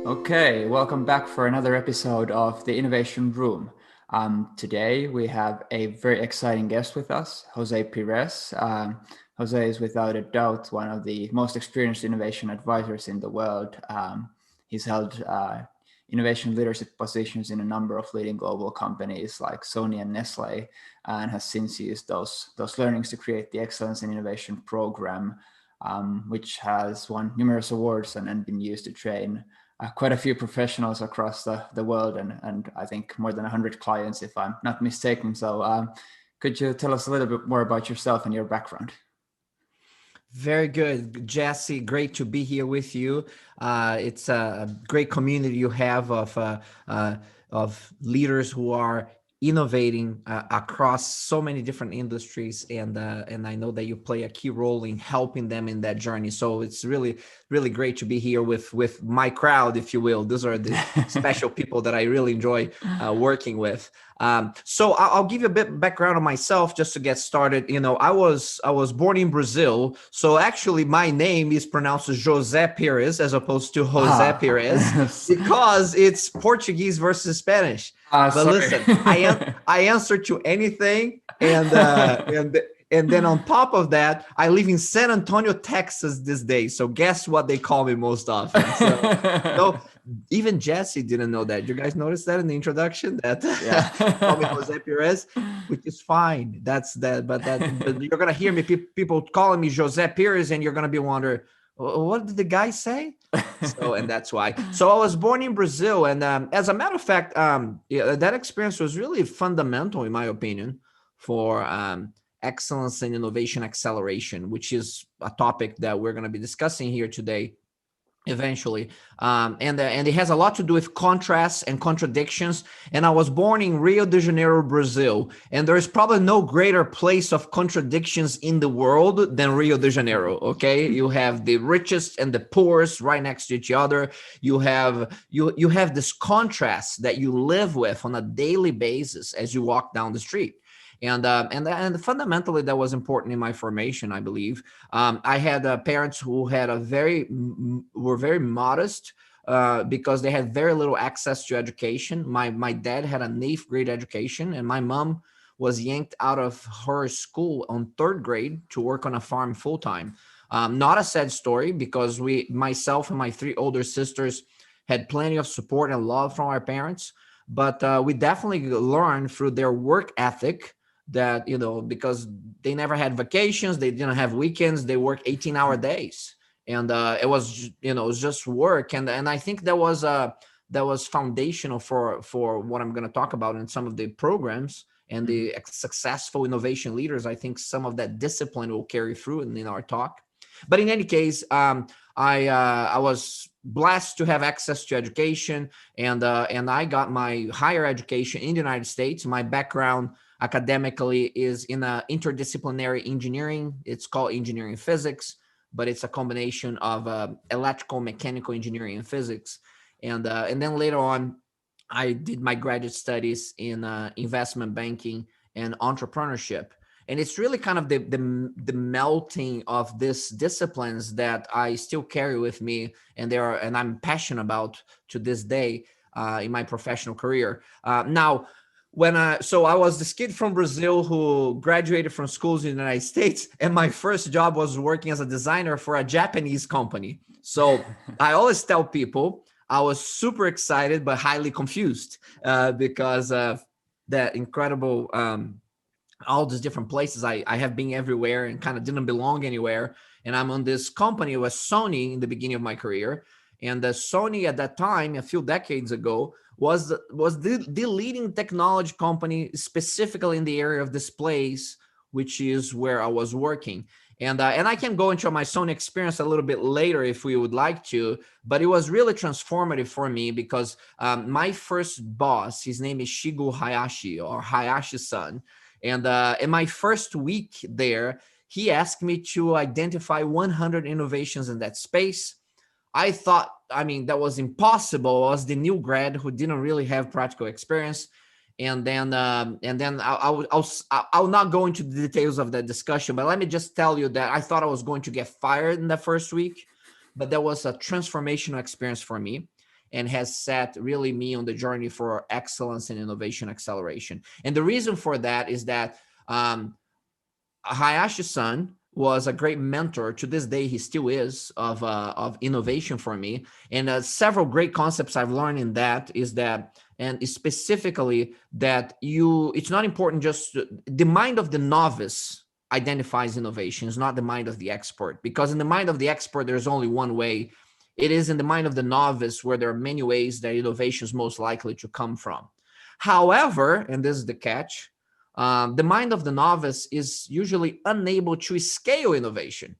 Okay, welcome back for another episode of the Innovation Room. Today we have a very exciting guest with us, José Pires. José is without a doubt one of the most experienced innovation advisors in the world. He's held innovation leadership positions in a number of leading global companies like Sony and Nestlé, and has since used those learnings to create the Excellence in Innovation program, which has won numerous awards and been used to train quite a few professionals across the world, and I think more than 100 clients, if I'm not mistaken. So could you tell us a little bit more about yourself and your background? Very good, Jesse. Great to be here with you. It's a great community you have of leaders who are innovating across so many different industries, and I know that you play a key role in helping them in that journey. So it's really great to be here with my crowd, if you will. Those are the special people that I really enjoy working with. So I'll give you a bit background on myself just to get started. You know, I was born in Brazil, so actually my name is pronounced José Pires as opposed to José Pires because it's Portuguese versus Spanish. But Sorry. listen, I answer to anything, and then on top of that, I live in San Antonio, Texas these days. So guess what they call me most often? So even Jesse didn't know that. You guys notice that in the introduction that Yeah. call me Jose Pires, which is fine. That's that, but you're gonna hear me people calling me Jose Pires, and you're gonna be wondering, what did the guy say? So, and that's why. So I was born in Brazil, and as a matter of fact, yeah, that experience was really fundamental, in my opinion, for excellence and innovation acceleration, which is a topic that we're going to be discussing here today eventually, and it has a lot to do with contrasts and contradictions. And I was born in Rio de Janeiro, Brazil, and there is probably no greater place of contradictions in the world than Rio de Janeiro. Okay, you have the richest and the poorest right next to each other. You have this contrast that you live with on a daily basis as you walk down the street. And fundamentally, that was important in my formation, I believe. I had parents who had were very modest because they had very little access to education. My dad had an eighth grade education, and my mom was yanked out of her school on third grade to work on a farm full time. Not a sad story because myself and my three older sisters had plenty of support and love from our parents, but we definitely learned through their work ethic that, because they never had vacations, they didn't have weekends, they work 18-hour days, and it was it was just work. And I think that was foundational for what I'm going to talk about in some of the programs and the successful innovation leaders. I think some of that discipline will carry through in our talk. But in any case, I was blessed to have access to education, and I got my higher education in the United States. My background academically is in interdisciplinary engineering. It's called engineering physics, but it's a combination of electrical, mechanical engineering, and physics. And then later on, I did my graduate studies in investment banking and entrepreneurship. And it's really kind of the melting of these disciplines that I still carry with me, and I'm passionate about to this day in my professional career. Now, so I was this kid from Brazil who graduated from schools in the United States, and my first job was working as a designer for a Japanese company. So I always tell people I was super excited but highly confused because of that incredible all these different places. I have been everywhere and kind of didn't belong anywhere. And I'm on this company. It was Sony in the beginning of my career, and the Sony at that time, a few decades ago, was the leading technology company specifically in the area of displays, which is where I was working. And I can go into my Sony experience a little bit later if we would like to, but it was really transformative for me because my first boss, his name is Shigu Hayashi, or Hayashi-san, and in my first week there, he asked me to identify 100 innovations in that space. I thought, that was impossible. I was the new grad who didn't really have practical experience. And then I'll not go into the details of that discussion, but let me just tell you that I thought I was going to get fired in the first week, but that was a transformational experience for me. and has set really me on the journey for excellence and innovation acceleration. And the reason for that is that Hayashi-san was a great mentor. To this day, he still is of innovation for me. And several great concepts I've learned in that is that, and specifically that it's not important just the mind of the novice identifies innovation. It's not the mind of the expert, because in the mind of the expert, there's only one way. It is in the mind of the novice where there are many ways that innovation is most likely to come from. However, and this is the catch, the mind of the novice is usually unable to scale innovation,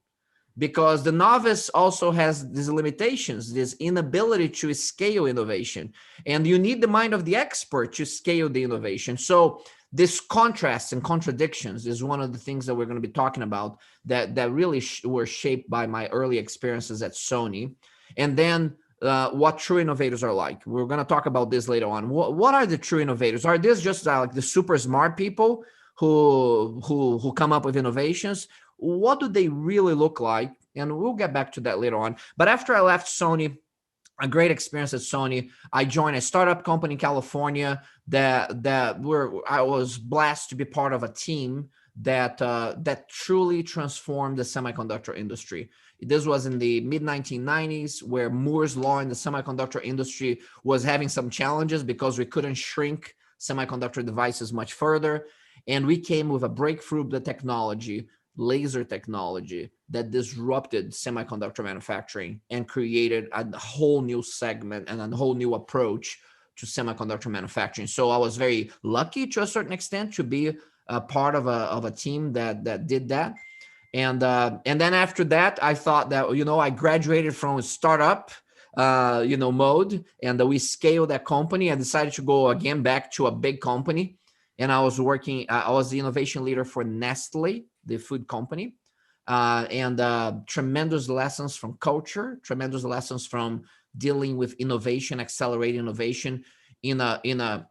because the novice also has these limitations, this inability to scale innovation. And you need the mind of the expert to scale the innovation. So this contrasts and contradictions is one of the things that we're going to be talking about that really were shaped by my early experiences at Sony. And then what true innovators are like. We're going to talk about this later on. What are the true innovators? Are these just like the super smart people who come up with innovations? What do they really look like? And we'll get back to that later on. But after I left Sony, a great experience at Sony, I joined a startup company in California I was blessed to be part of a team that truly transformed the semiconductor industry. This was in the mid 1990s, where Moore's law in the semiconductor industry was having some challenges because we couldn't shrink semiconductor devices much further. And we came with a breakthrough the technology, laser technology, that disrupted semiconductor manufacturing and created a whole new segment and a whole new approach to semiconductor manufacturing. So I was very lucky to a certain extent to be a part of a team that did that. And then after that, I thought that, I graduated from a startup, mode, and we scaled that company. I decided to go again back to a big company. And I was the innovation leader for Nestlé, the food company. And tremendous lessons from culture, tremendous lessons from dealing with innovation, accelerating innovation in an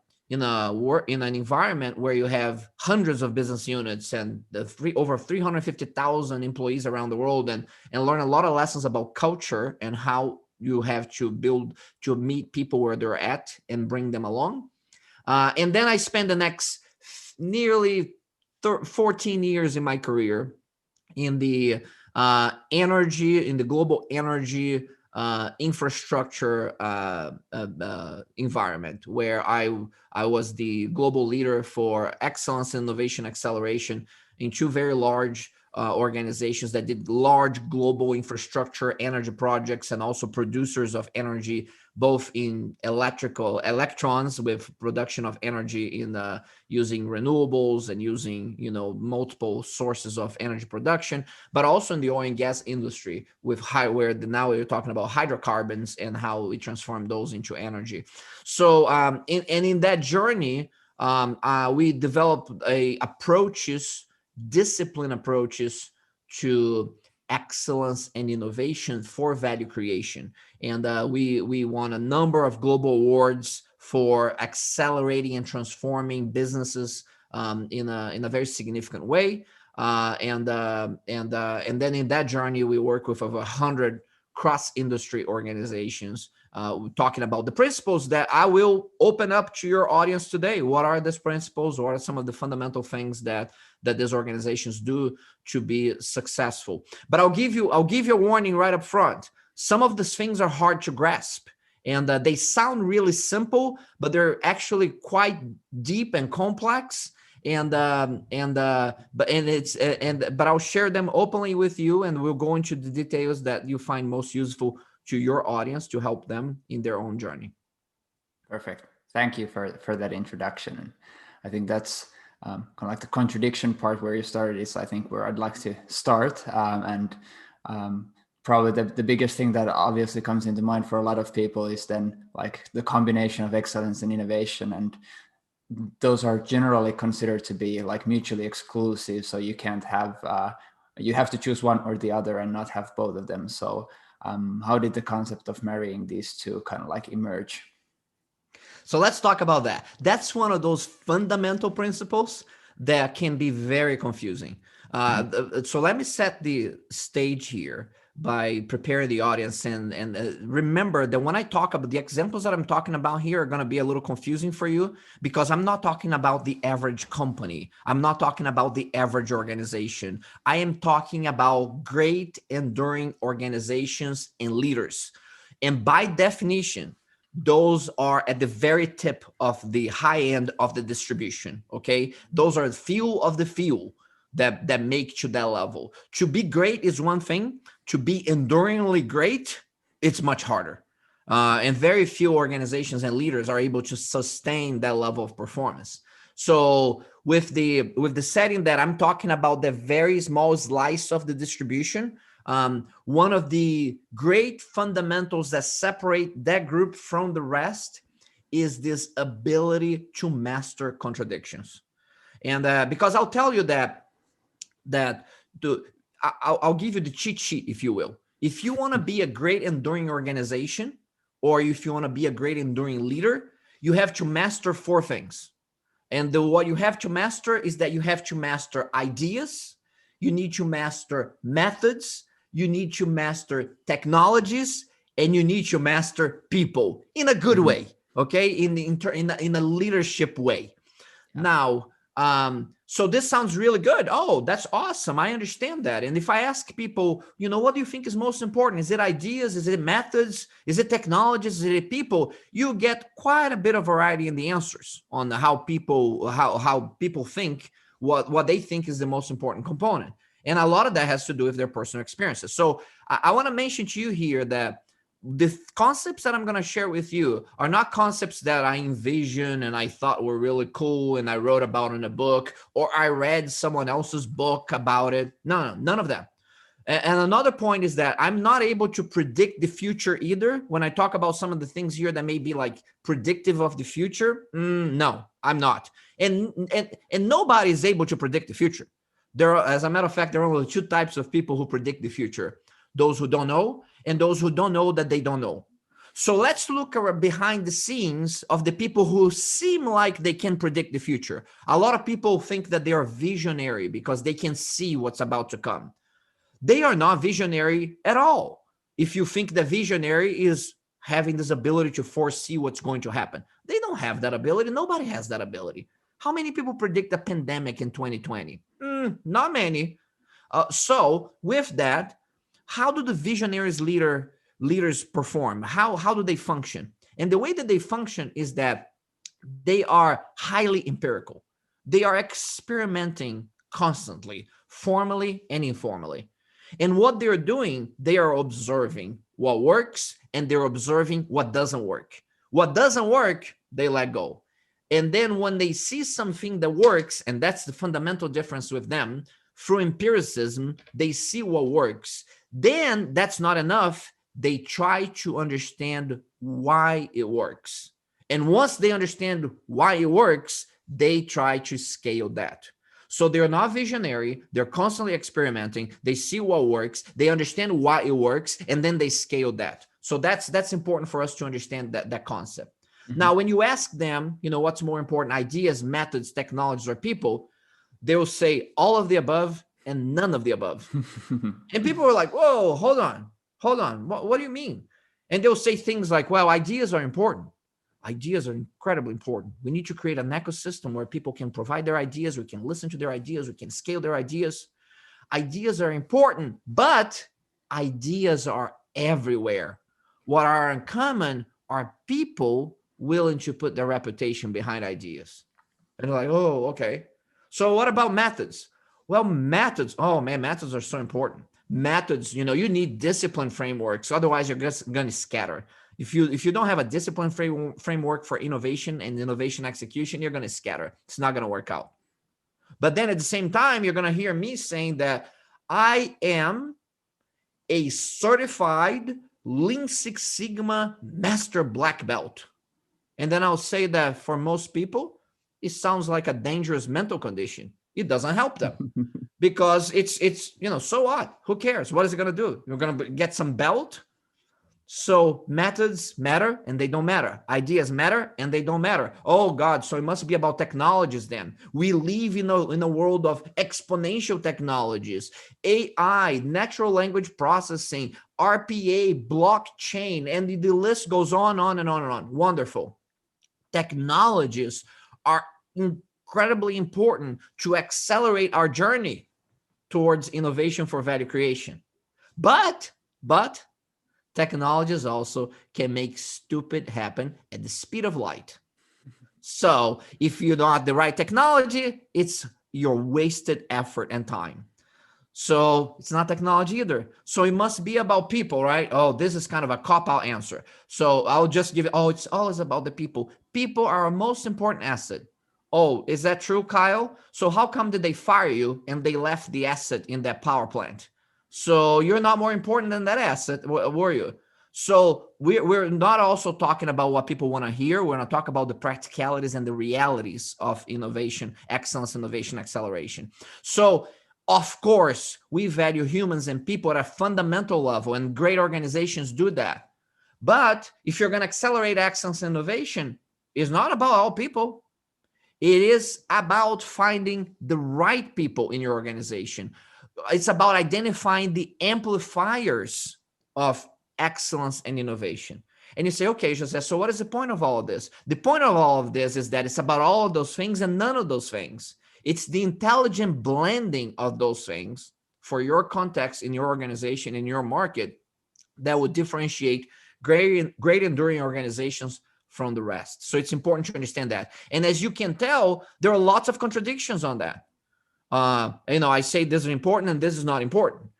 environment where you have hundreds of business units and over 350,000 employees around the world, and learn a lot of lessons about culture and how you have to meet people where they're at and bring them along. And then I spent the next nearly 14 years in my career in the global energy infrastructure environment, where I was the global leader for excellence and innovation acceleration in two very large organizations that did large global infrastructure energy projects, and also producers of energy, both in electrons with production of energy in using renewables and using multiple sources of energy production, but also in the oil and gas industry where now we're talking about hydrocarbons and how we transform those into energy. So in that journey, we developed discipline approaches to excellence and innovation for value creation. And we won a number of global awards for accelerating and transforming businesses in a very significant way. And then in that journey, we work with over 100 cross-industry organizations, talking about the principles that I will open up to your audience today. What are these principles? What are some of the fundamental things that these organizations do to be successful? But I'll give you a warning right up front. Some of these things are hard to grasp, and they sound really simple, but they're actually quite deep and complex. But I'll share them openly with you, and we'll go into the details that you find most useful to your audience to help them in their own journey. Perfect. Thank you for that introduction. And I think that's kind of like the contradiction part where you started is, I think, where I'd like to start. Probably the biggest thing that obviously comes into mind for a lot of people is then like the combination of excellence and innovation. And those are generally considered to be like mutually exclusive. So you can't have, you have to choose one or the other and not have both of them. So how did the concept of marrying these two kind of like emerge? So let's talk about that. That's one of those fundamental principles that can be very confusing. So let me set the stage here. preparing the audience. And remember that when I talk about the examples that I'm talking about here are going to be a little confusing for you, because I'm not talking about the average company. I'm not talking about the average organization. I am talking about great enduring organizations and leaders. And by definition, those are at the very tip of the high end of the distribution. Okay. Those are few of the few that make to that level. To be great is one thing. To be enduringly great, it's much harder. And very few organizations and leaders are able to sustain that level of performance. So with the setting that I'm talking about, the very small slice of the distribution, one of the great fundamentals that separate that group from the rest is this ability to master contradictions. And because I'll tell you that I'll give you the cheat sheet, if you will. If you want to be a great enduring organization, or if you want to be a great enduring leader, you have to master four things. And what you have to master is that you have to master ideas, you need to master methods, you need to master technologies, and you need to master people in a good way, okay? In a leadership way. Yeah. Now, so this sounds really good. Oh, that's awesome. I understand that. And if I ask people, what do you think is most important? Is it ideas? Is it methods? Is it technologies? Is it people? You get quite a bit of variety in the answers on how people think what they think is the most important component. And a lot of that has to do with their personal experiences. So I want to mention to you here that the concepts that I'm going to share with you are not concepts that I envisioned and I thought were really cool and I wrote about in a book, or I read someone else's book about it. No, none of that. And another point is that I'm not able to predict the future either. When I talk about some of the things here that may be like predictive of the future, no, I'm not. And nobody is able to predict the future. As a matter of fact, there are only two types of people who predict the future: those who don't know, and those who don't know that they don't know. So let's look behind the scenes of the people who seem like they can predict the future. A lot of people think that they are visionary because they can see what's about to come. They are not visionary at all. If you think that visionary is having this ability to foresee what's going to happen, they don't have that ability. Nobody has that ability. How many people predict a pandemic in 2020? Not many. So with that, how do the visionaries leaders perform? How do they function? And the way that they function is that they are highly empirical. They are experimenting constantly, formally and informally. And what they're doing, they are observing what works and they're observing what doesn't work. What doesn't work, they let go. And then when they see something that works, and that's the fundamental difference with them, through empiricism, they see what works. Then that's not enough. They try to understand why it works. And once they understand why it works, they try to scale that. So they're not visionary. They're constantly experimenting. They see what works. They understand why it works, and then they scale that. So that's important for us to understand that concept. Mm-hmm. Now, when you ask them, what's more important, ideas, methods, technologies, or people, they will say all of the above and none of the above. And people are like, whoa, hold on. What do you mean? And they'll say things like, well, ideas are important. Ideas are incredibly important. We need to create an ecosystem where people can provide their ideas. We can listen to their ideas. We can scale their ideas. Ideas are important, but ideas are everywhere. What are uncommon are people willing to put their reputation behind ideas. And they're like, oh, okay. So what about methods? Well, methods are so important. Methods, you need discipline frameworks. Otherwise, you're just going to scatter. If you don't have a discipline framework for innovation and innovation execution, you're going to scatter. It's not going to work out. But then at the same time, you're going to hear me saying that I am a certified Lean Six Sigma Master Black Belt. And then I'll say that for most people, it sounds like a dangerous mental condition. It doesn't help them because it's so what? Who cares? What is it going to do? You're going to get some belt? So methods matter and they don't matter. Ideas matter and they don't matter. Oh God, so it must be about technologies then. We live in a world of exponential technologies, AI, natural language processing, RPA, blockchain, and the list goes on and on and on. Wonderful. Technologies are incredibly important to accelerate our journey towards innovation for value creation. But technologies also can make stupid happen at the speed of light. So if you don't have the right technology, it's your wasted effort and time. So it's not technology either. So it must be about people, right? Oh, this is kind of a cop-out answer. So I'll just give it, oh, it's always about the people. People are our most important asset. Oh, is that true, Kyle? So how come did they fire you and they left the asset in that power plant? So you're not more important than that asset, were you? So we're not also talking about what people want to hear. We're going to talk about the practicalities and the realities of innovation, excellence, innovation, acceleration. So of course, we value humans and people at a fundamental level, and great organizations do that. But if you're going to accelerate excellence and innovation, it's not about all people. It is about finding the right people in your organization. It's about identifying the amplifiers of excellence and innovation. And you say, okay, José, so what is the point of all of this? The point of all of this is that it's about all of those things and none of those things. It's the intelligent blending of those things for your context in your organization, in your market, that would differentiate great enduring organizations from the rest. So it's important to understand that. And as you can tell, there are lots of contradictions on that. I say this is important and this is not important.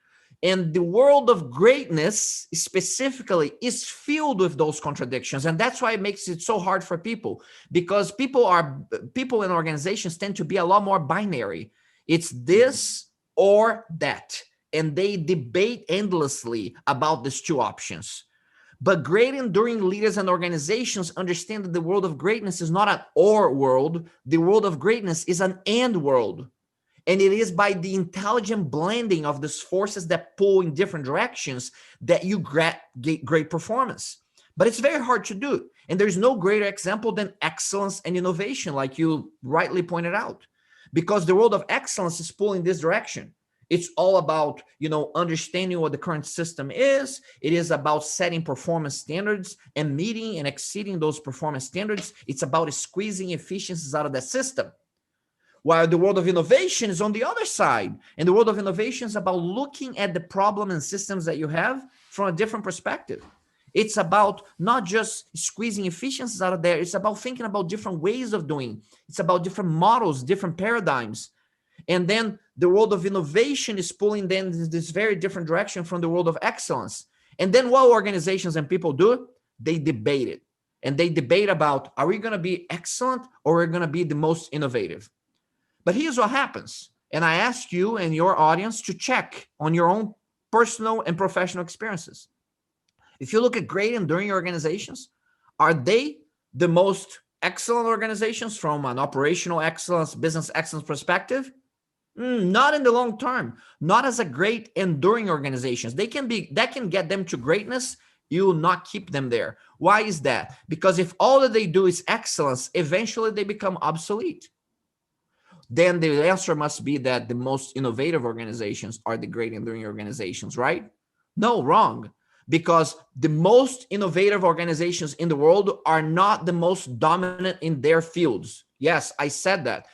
And the world of greatness specifically is filled with those contradictions. And that's why it makes it so hard for people, because people in organizations tend to be a lot more binary. It's this or that. And they debate endlessly about these two options. But great enduring leaders and organizations understand that the world of greatness is not an or world. The world of greatness is an and world. And it is by the intelligent blending of these forces that pull in different directions that you get great performance. But it's very hard to do. And there's no greater example than excellence and innovation, like you rightly pointed out, because the world of excellence is pulling this direction. It's all about, understanding what the current system is. It is about setting performance standards and meeting and exceeding those performance standards. It's about squeezing efficiencies out of that system. While the world of innovation is on the other side. And the world of innovation is about looking at the problem and systems that you have from a different perspective. It's about not just squeezing efficiencies out of there. It's about thinking about different ways of doing. It's about different models, different paradigms. And then the world of innovation is pulling then this very different direction from the world of excellence. And then what organizations and people do, they debate it. And they debate about, are we going to be excellent or are we going to be the most innovative? But here's what happens. And I ask you and your audience to check on your own personal and professional experiences. If you look at great enduring organizations, are they the most excellent organizations from an operational excellence, business excellence perspective? Not in the long term, not as a great enduring organizations. That can get them to greatness. You will not keep them there. Why is that? Because if all that they do is excellence, eventually they become obsolete. Then the answer must be that the most innovative organizations are the great enduring organizations, right? No, wrong. Because the most innovative organizations in the world are not the most dominant in their fields. Yes, I said that.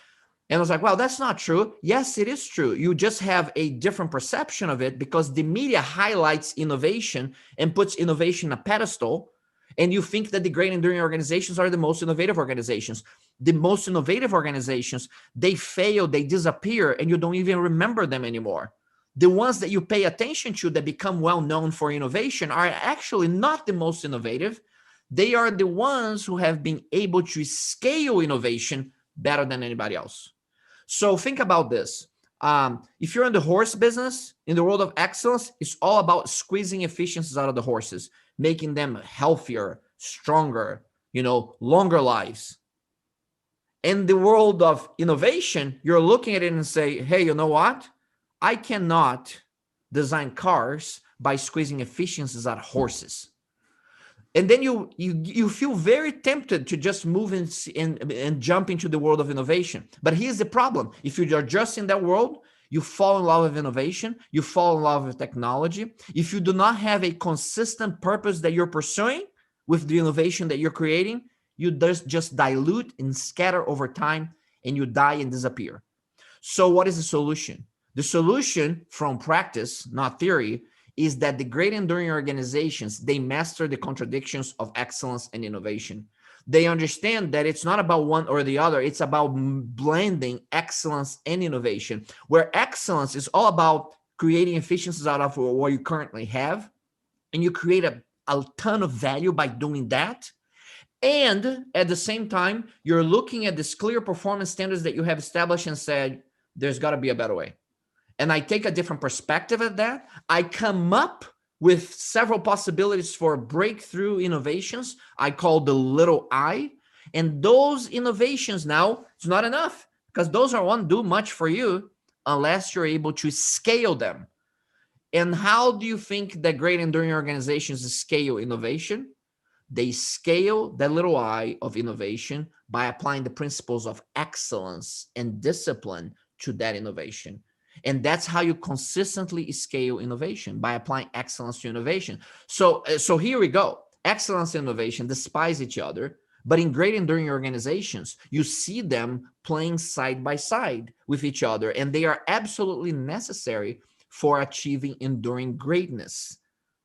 And I was like, well, that's not true. Yes, it is true. You just have a different perception of it because the media highlights innovation and puts innovation on a pedestal. And you think that the great enduring organizations are the most innovative organizations. The most innovative organizations, they fail, they disappear, and you don't even remember them anymore. The ones that you pay attention to that become well known for innovation are actually not the most innovative. They are the ones who have been able to scale innovation better than anybody else. So think about this. If you're in the horse business, in the world of excellence, it's all about squeezing efficiencies out of the horses, making them healthier, stronger, longer lives. In the world of innovation, you're looking at it and say, hey, you know what? I cannot design cars by squeezing efficiencies out of horses. And then you feel very tempted to just move and jump into the world of innovation. But here's the problem: if you are just in that world, you fall in love with innovation, you fall in love with technology. If you do not have a consistent purpose that you're pursuing with the innovation that you're creating, you just dilute and scatter over time, and you die and disappear. So what is the solution? The solution from practice, not theory, is that the great enduring organizations, they master the contradictions of excellence and innovation. They understand that it's not about one or the other, it's about blending excellence and innovation, where excellence is all about creating efficiencies out of what you currently have, and you create a ton of value by doing that. And at the same time, you're looking at this clear performance standards that you have established and said, there's got to be a better way. And I take a different perspective at that. I come up with several possibilities for breakthrough innovations. I call the little I. And those innovations now, it's not enough, because those won't do much for you unless you're able to scale them. And how do you think that great enduring organizations scale innovation? They scale that little I of innovation by applying the principles of excellence and discipline to that innovation. And that's how you consistently scale innovation, by applying excellence to innovation. So here we go. Excellence and innovation despise each other, but in great enduring organizations, you see them playing side by side with each other, and they are absolutely necessary for achieving enduring greatness.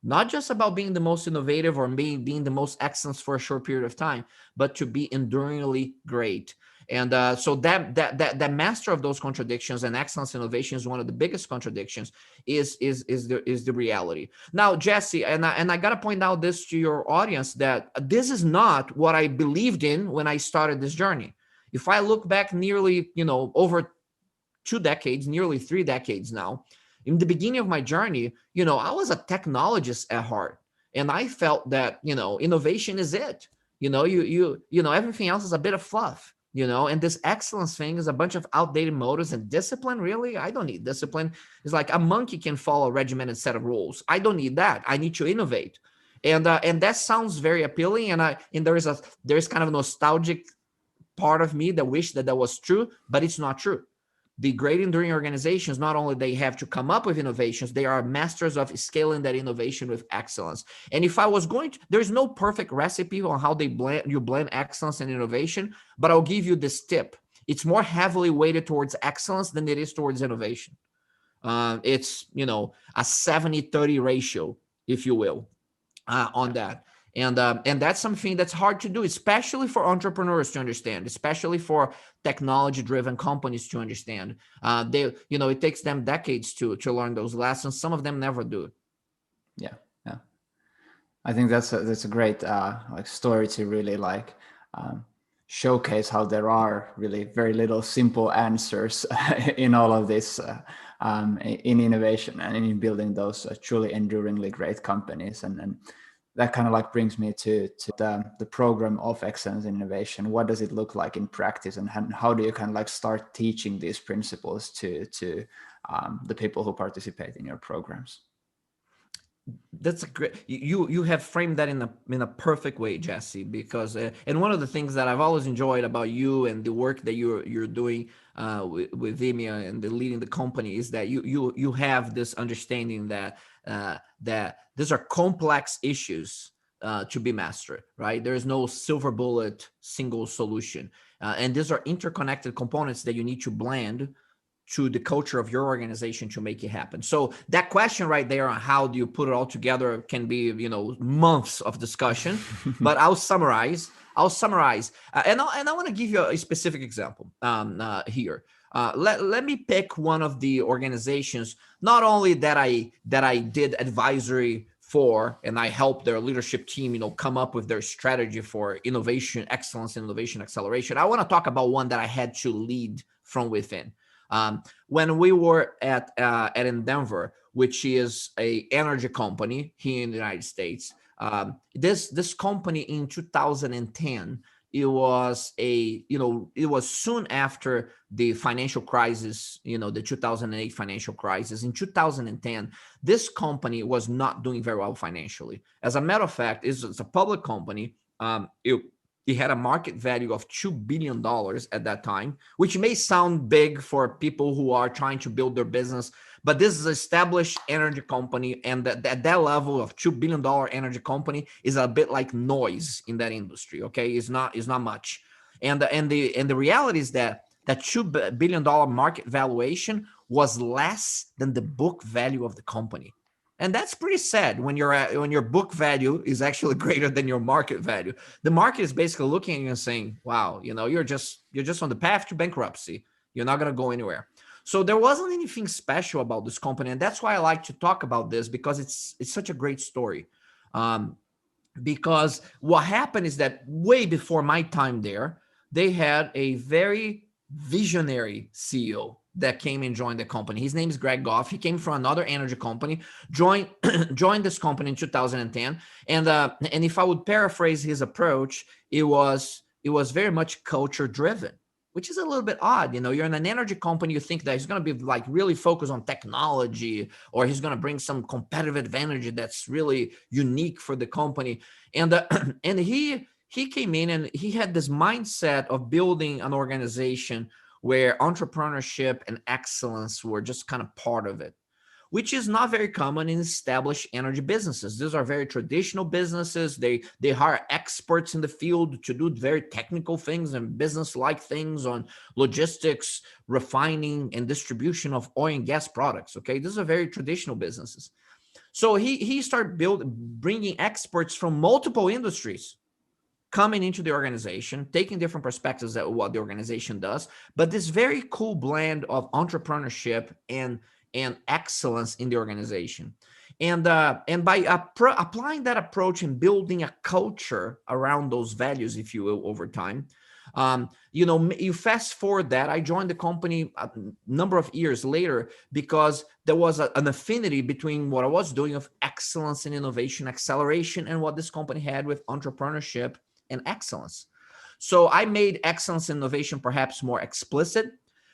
Not just about being the most innovative or being the most excellent for a short period of time, but to be enduringly great. And so that master of those contradictions, and excellence innovation is one of the biggest contradictions, is the reality. Now, Jesse, and I got to point out this to your audience, that this is not what I believed in when I started this journey. If I look back nearly, over 2 decades, nearly 3 decades now, in the beginning of my journey, I was a technologist at heart, and I felt that, innovation is it. Everything else is a bit of fluff, and this excellence thing is a bunch of outdated motives. And discipline, really? I don't need discipline. It's like a monkey can follow a regimented set of rules. I don't need that. I need to innovate. And that sounds very appealing. And there's kind of a nostalgic part of me that wish that was true, but it's not true. The great enduring organizations, not only they have to come up with innovations, they are masters of scaling that innovation with excellence. And if I was going to, there's no perfect recipe on how you blend excellence and innovation, but I'll give you this tip. It's more heavily weighted towards excellence than it is towards innovation. It's, a 70-30 ratio, if you will, on that. And that's something that's hard to do, especially for entrepreneurs to understand, especially for technology-driven companies to understand. It takes them decades to learn those lessons. Some of them never do. Yeah. I think that's a great story to really showcase how there are really very little simple answers in all of this in innovation and in building those truly enduringly great companies. And that kind of brings me to the program of excellence in innovation. What does it look like in practice, and how do you kind of start teaching these principles to the people who participate in your programs? That's a great. You have framed that in a perfect way, Jesse. Because and one of the things that I've always enjoyed about you and the work that you're doing with Vimeo and leading the company is that you have this understanding that that these are complex issues to be mastered, right? There is no silver bullet single solution, and these are interconnected components that you need to blend to the culture of your organization to make it happen. So that question right there on how do you put it all together can be, months of discussion, but I'll summarize. And I want to give you a specific example here. Let me pick one of the organizations, not only that I did advisory for, and I helped their leadership team, come up with their strategy for innovation, excellence, and innovation acceleration. I want to talk about one that I had to lead from within. When we were at Endeavor, which is a energy company here in the United States, this company in 2010 it was it was soon after the financial crisis, the 2008 financial crisis. In 2010, this company was not doing very well financially. As a matter of fact, it's a public company. It had a market value of $2 billion at that time, which may sound big for people who are trying to build their business, but this is an established energy company, and that level of $2 billion energy company is a bit like noise in that industry. Okay, it's not much, and the reality is that $2 billion market valuation was less than the book value of the company. And that's pretty sad when your book value is actually greater than your market value. The market is basically looking at you and saying, wow, you're just on the path to bankruptcy. You're not going to go anywhere. So there wasn't anything special about this company, and that's why I like to talk about this, because it's such a great story. Because what happened is that way before my time there, they had a very visionary CEO that came and joined the company. His name is Greg Goff. He came from another energy company, joined joined this company in 2010. And if I would paraphrase his approach, it was very much culture driven, which is a little bit odd. You're in an energy company, you think that he's going to be like really focused on technology, or he's going to bring some competitive advantage that's really unique for the company. And he came in and he had this mindset of building an organization where entrepreneurship and excellence were just kind of part of it, which is not very common in established energy businesses. These are very traditional businesses. They hire experts in the field to do very technical things and business-like things on logistics, refining, and distribution of oil and gas products. Okay, these are very traditional businesses. So he started bringing experts from multiple industries coming into the organization, taking different perspectives at what the organization does, but this very cool blend of entrepreneurship and excellence in the organization. And by applying that approach and building a culture around those values, if you will, over time, you fast forward that I joined the company a number of years later because there was an affinity between what I was doing of excellence and innovation acceleration and what this company had with entrepreneurship and excellence. So I made excellence and innovation perhaps more explicit.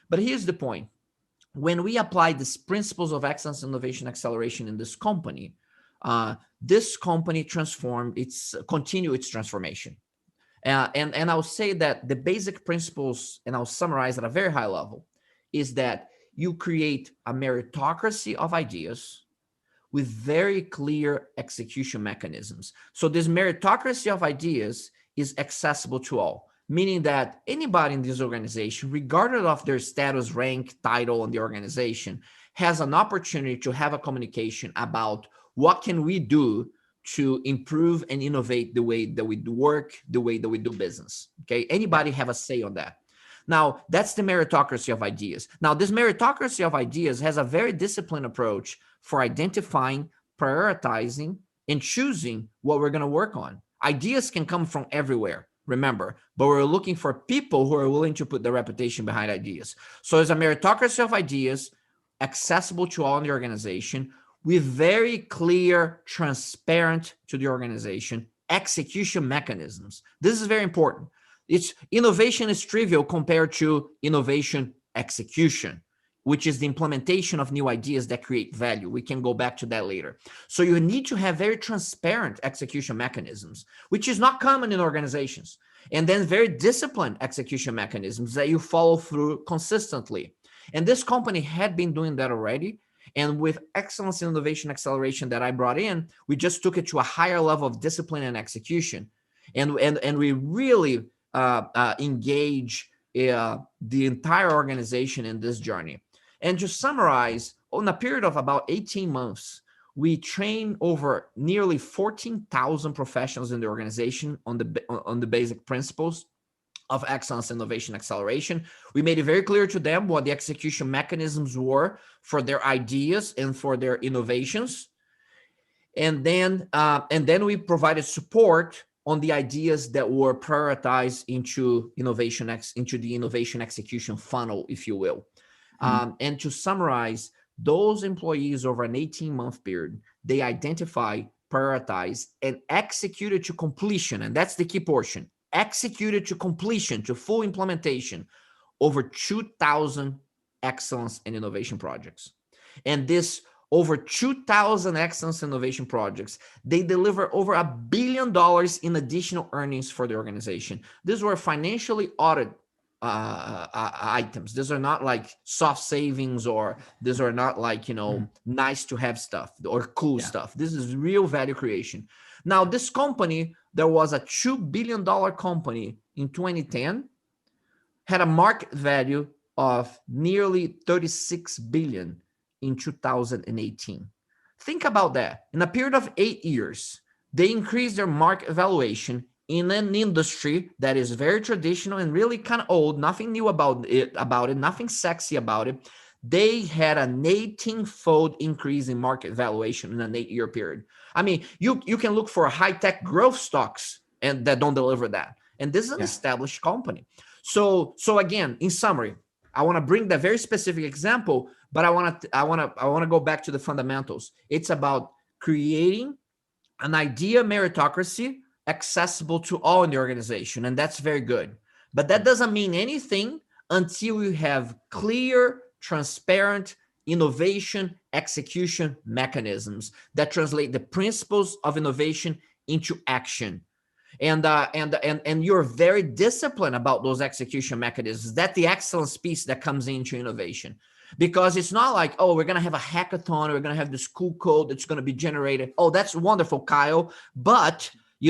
But here's the point. When we apply these principles of excellence, innovation, acceleration in this company continue its transformation. And I'll say that the basic principles, and I'll summarize at a very high level, is that you create a meritocracy of ideas with very clear execution mechanisms. So this meritocracy of ideas is accessible to all, meaning that anybody in this organization, regardless of their status, rank, title in the organization, has an opportunity to have a communication about what can we do to improve and innovate the way that we do work, the way that we do business. Okay, anybody have a say on that. Now, that's the meritocracy of ideas. Now, this meritocracy of ideas has a very disciplined approach for identifying, prioritizing, and choosing what we're going to work on. Ideas can come from everywhere, remember, but we're looking for people who are willing to put their reputation behind ideas. So there's a meritocracy of ideas accessible to all in the organization with very clear, transparent to the organization execution mechanisms. This is very important. Innovation is trivial compared to innovation execution, which is the implementation of new ideas that create value. We can go back to that later. So you need to have very transparent execution mechanisms, which is not common in organizations. And then very disciplined execution mechanisms that you follow through consistently. And this company had been doing that already. And with excellence in innovation acceleration that I brought in, we just took it to a higher level of discipline and execution. And we really engage the entire organization in this journey. And to summarize, on a period of about 18 months, we trained over nearly 14,000 professionals in the organization on the basic principles of excellence, innovation, acceleration. We made it very clear to them what the execution mechanisms were for their ideas and for their innovations. And then we provided support on the ideas that were prioritized into the innovation execution funnel, if you will. And to summarize, those employees over an 18-month period, they identify, prioritize, and executed to completion. And that's the key portion. executed to completion, to full implementation, over 2,000 excellence and innovation projects. And this over 2,000 excellence innovation projects, they deliver over $1 billion in additional earnings for the organization. These were financially audited items. These are not like soft savings, or these are not like, nice to have stuff or cool stuff. This is real value creation. Now, this company, there was a $2 billion company in 2010, had a market value of nearly 36 billion in 2018. Think about that. In a period of 8 years, they increased their market valuation in an industry that is very traditional and really kind of old, nothing new about it, nothing sexy about it. They had an 18-fold increase in market valuation in an 8-year period. I mean, you can look for high-tech growth stocks and that don't deliver that. And this is an established company. So again, in summary, I want to bring that very specific example, but I want to go back to the fundamentals. It's about creating an idea meritocracy accessible to all in the organization, and that's very good. But that doesn't mean anything until you have clear, transparent innovation execution mechanisms that translate the principles of innovation into action. And you're very disciplined about those execution mechanisms. That's the excellence piece that comes into innovation. Because it's not like, oh, we're going to have a hackathon, or we're going to have this cool code that's going to be generated. Oh, that's wonderful, Kyle. But the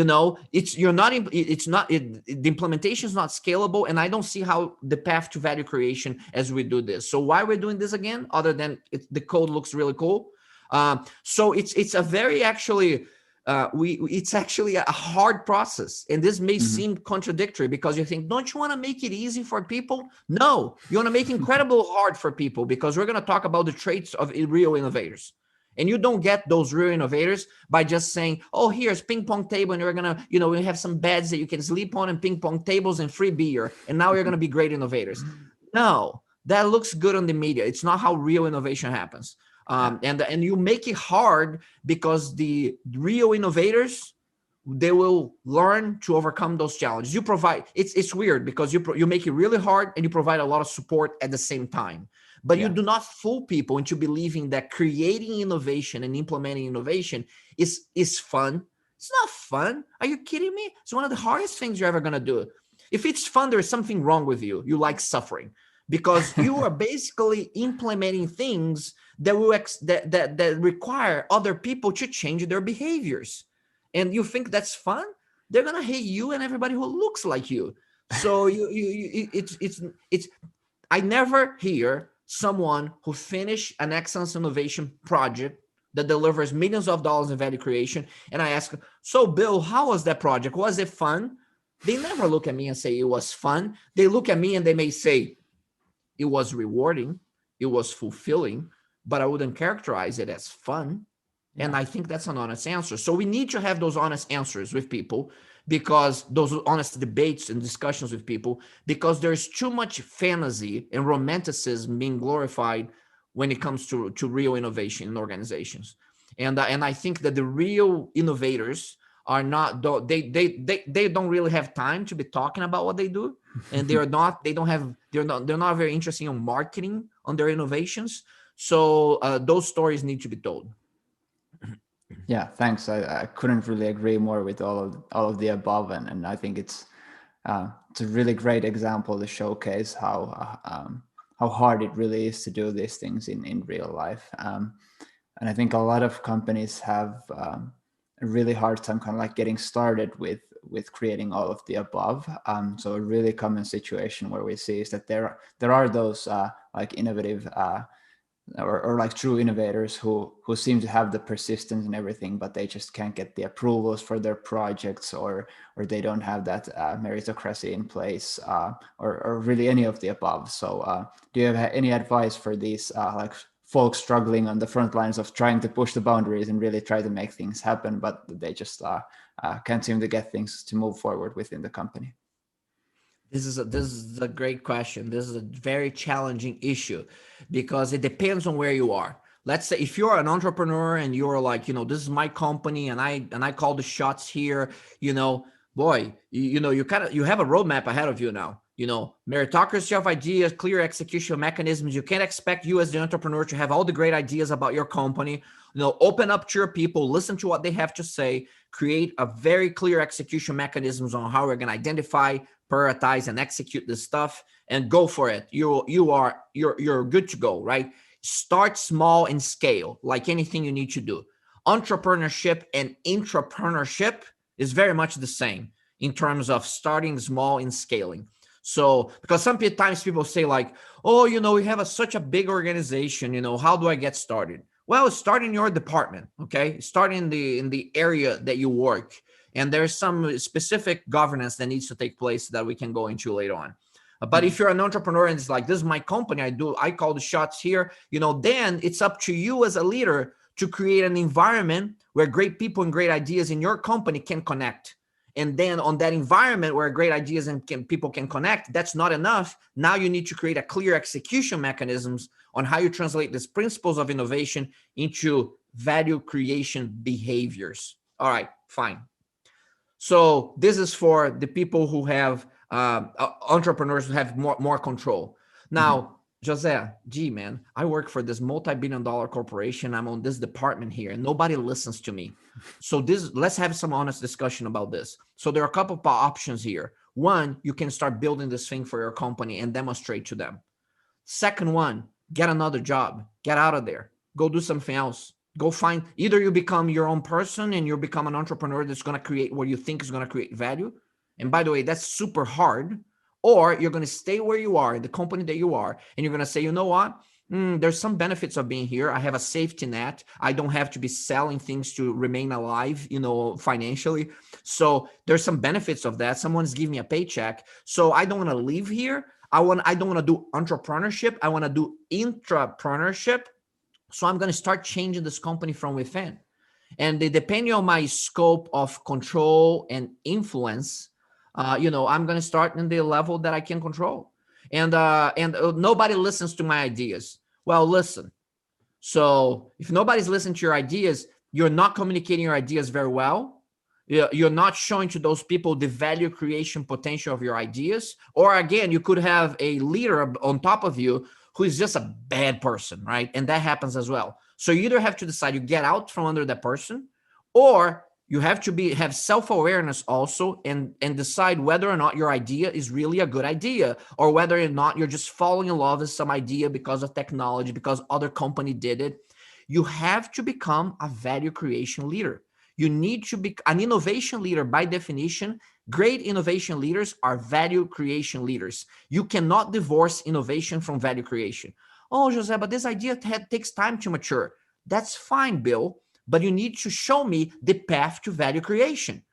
implementation is not scalable, and I don't see how the path to value creation as we do this. So why we're doing this again, other than the code looks really cool. So it's a very actually, it's actually a hard process, and this may seem contradictory because you think, don't you want to make it easy for people? No, you want to make it incredibly hard for people, because we're going to talk about the traits of real innovators. And you don't get those real innovators by just saying, oh, here's ping pong table, and you're going to, we have some beds that you can sleep on, and ping pong tables and free beer, and now you're going to be great innovators. No, that looks good on the media. It's not how real innovation happens. And you make it hard because the real innovators, they will learn to overcome those challenges. You provide, it's weird because you make it really hard and you provide a lot of support at the same time. But you do not fool people into believing that creating innovation and implementing innovation is fun. It's not fun. Are you kidding me? It's one of the hardest things you're ever going to do. If it's fun, there's something wrong with you. You like suffering, because you are basically implementing things that will that require other people to change their behaviors. And you think that's fun? They're going to hate you and everybody who looks like you. So it's I never hear someone who finished an excellence innovation project that delivers millions of dollars in value creation, and I ask, so Bill, how was that project? Was it fun? They never look at me and say it was fun. They look at me and they may say it was rewarding, it was fulfilling, but I wouldn't characterize it as fun. And I think that's an honest answer. So we need to have those honest answers with people, because those honest debates and discussions with people, because there's too much fantasy and romanticism being glorified when it comes to real innovation in organizations. And I think that the real innovators are not, they don't really have time to be talking about what they do. And they're not very interested in marketing on their innovations. So those stories need to be told. Yeah, thanks. I couldn't really agree more with all of the above, and I think it's a really great example to showcase how hard it really is to do these things in real life. And I think a lot of companies have a really hard time kind of like getting started with creating all of the above. So a really common situation where we see is that there are those like innovative or like true innovators who seem to have the persistence and everything, but they just can't get the approvals for their projects, or they don't have that meritocracy in place, or really any of the above. So do you have any advice for these like folks struggling on the front lines of trying to push the boundaries and really try to make things happen, but they just can't seem to get things to move forward within the company? This is a great question. This is a very challenging issue, because it depends on where you are. Let's say if you're an entrepreneur and you're like, this is my company and I call the shots here, boy, you have a roadmap ahead of you now. Meritocracy of ideas, clear execution mechanisms. You can't expect you as the entrepreneur to have all the great ideas about your company. Open up to your people, listen to what they have to say, create a very clear execution mechanisms on how we're going to identify, prioritize, and execute this stuff, and go for it. You're good to go, right? Start small and scale, like anything you need to do. Entrepreneurship and intrapreneurship is very much the same in terms of starting small and scaling. So, because sometimes people say like, oh, we have such a big organization, how do I get started? Well, start in your department, okay? Start in the area that you work. And there's some specific governance that needs to take place that we can go into later on. But if you're an entrepreneur and it's like, this is my company, I call the shots here, then it's up to you as a leader to create an environment where great people and great ideas in your company can connect. And then on that environment where great ideas and people can connect, that's not enough. Now you need to create a clear execution mechanisms on how you translate these principles of innovation into value creation behaviors. All right, fine. So this is for the people who have entrepreneurs who have more control. Now, Jose, man, I work for this multi-billion-dollar corporation. I'm on this department here, and nobody listens to me. So let's have some honest discussion about this. So there are a couple of options here. One, you can start building this thing for your company and demonstrate to them. Second one, get another job, get out of there, go do something else. Go find, either you become your own person and you become an entrepreneur that's going to create what you think is going to create value. And by the way, that's super hard. Or you're going to stay where you are, the company that you are, and you're going to say, you know what? There's some benefits of being here. I have a safety net. I don't have to be selling things to remain alive, financially. So there's some benefits of that. Someone's giving me a paycheck. So I don't want to leave here. I don't want to do entrepreneurship. I want to do intrapreneurship. So I'm going to start changing this company from within. And depending on my scope of control and influence, I'm going to start in the level that I can control. And nobody listens to my ideas. Well, listen. So if nobody's listening to your ideas, you're not communicating your ideas very well. You're not showing to those people the value creation potential of your ideas. Or again, you could have a leader on top of you who is just a bad person, right? And that happens as well. So you either have to decide you get out from under that person, or you have to have self-awareness also and decide whether or not your idea is really a good idea, or whether or not you're just falling in love with some idea because of technology, because other company did it. You have to become a value creation leader. You need to be an innovation leader by definition. Great innovation leaders are value creation leaders. You cannot divorce innovation from value creation. Oh, Jose, but this idea takes time to mature. That's fine, Bill, but you need to show me the path to value creation.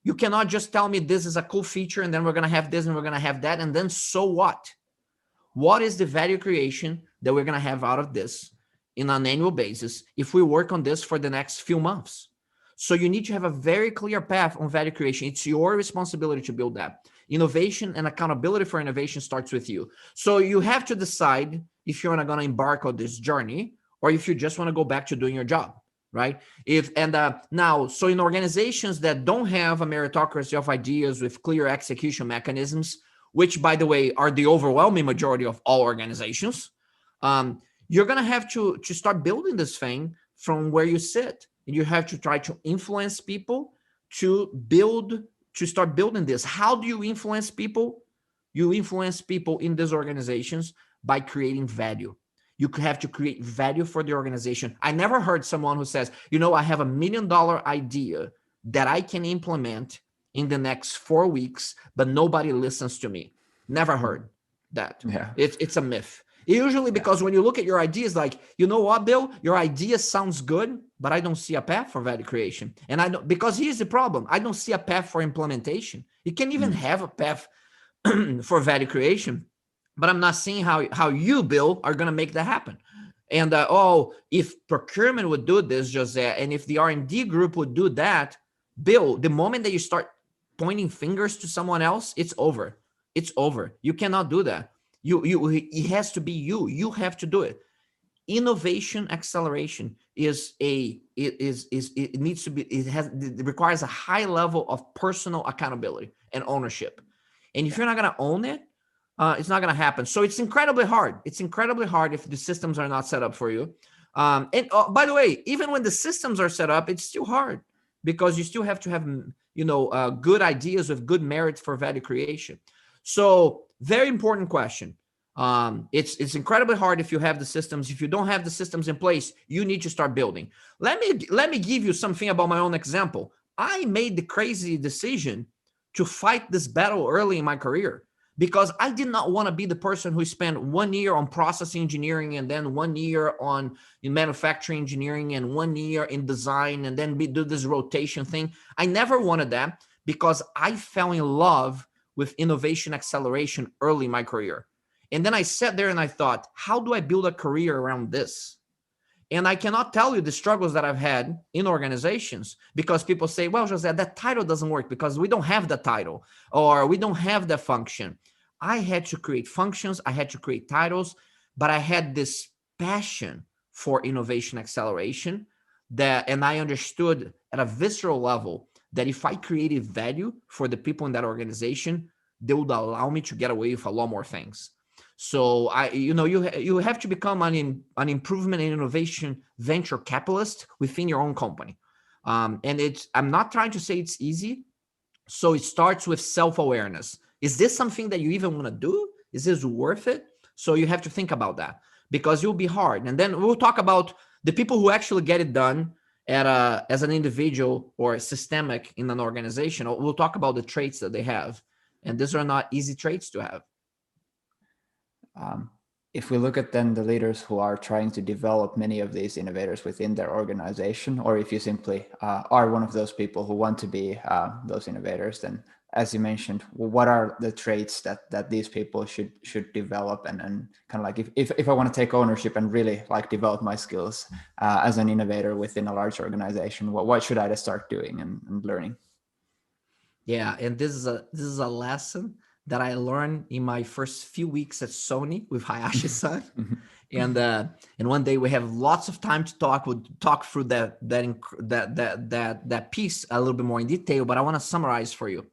You cannot just tell me this is a cool feature and then we're going to have this and we're going to have that, and then so what? What is the value creation that we're going to have out of this in an annual basis if we work on this for the next few months? So you need to have a very clear path on value creation. It's your responsibility to build that. Innovation and accountability for innovation starts with you. So you have to decide if you're going to embark on this journey or if you just want to go back to doing your job, right? Now, so in organizations that don't have a meritocracy of ideas with clear execution mechanisms, which, by the way, are the overwhelming majority of all organizations, you're going to have to start building this thing from where you sit. And you have to try to influence people to start building this. How do you influence people? You influence people in these organizations by creating value. You have to create value for the organization. I never heard someone who says, I have $1 million idea that I can implement in the next 4 weeks, but nobody listens to me. Never heard that. Yeah. It's a myth. Usually because when you look at your ideas, like, you know what, Bill, your idea sounds good, but I don't see a path for value creation. And I don't, because here's the problem. I don't see a path for implementation. You can't even have a path for value creation, but I'm not seeing how you, Bill, are going to make that happen. And if procurement would do this, Jose, and if the R&D group would do that, Bill, the moment that you start pointing fingers to someone else, it's over. It's over. You cannot do that. It has to be you. You have to do it. innovation acceleration it needs to be, it requires a high level of personal accountability and ownership. And if you're not going to own it, it's not going to happen. So it's incredibly hard. It's incredibly hard if the systems are not set up for you. And by the way, even when the systems are set up, it's still hard because you still have to have, good ideas with good merit for value creation. So very important question. It's incredibly hard if you have the systems. If you don't have the systems in place, you need to start building. Let me give you something about my own example. I made the crazy decision to fight this battle early in my career because I did not want to be the person who spent 1 year on process engineering and then 1 year in manufacturing engineering and 1 year in design and then do this rotation thing. I never wanted that because I fell in love with innovation acceleration early in my career. And then I sat there and I thought, how do I build a career around this? And I cannot tell you the struggles that I've had in organizations because people say, well, José, that title doesn't work because we don't have the title or we don't have the function. I had to create functions. I had to create titles, but I had this passion for innovation acceleration and I understood at a visceral level that if I created value for the people in that organization, they would allow me to get away with a lot more things. So you have to become an improvement and innovation venture capitalist within your own company. And I'm not trying to say it's easy. So it starts with self-awareness. Is this something that you even want to do? Is this worth it? So you have to think about that because it will be hard. And then we'll talk about the people who actually get it done as an individual or systemic in an organization. We'll talk about the traits that they have. And these are not easy traits to have. If we look at then the leaders who are trying to develop many of these innovators within their organization, or if you simply are one of those people who want to be those innovators, then as you mentioned, what are the traits that these people should develop and kind of like if I want to take ownership and really like develop my skills as an innovator within a large organization, what should I start doing and learning? Yeah, and this is a lesson that I learned in my first few weeks at Sony with Hayashi-san. And one day we have lots of time to talk. We'll talk through that piece a little bit more in detail, but I want to summarize for you.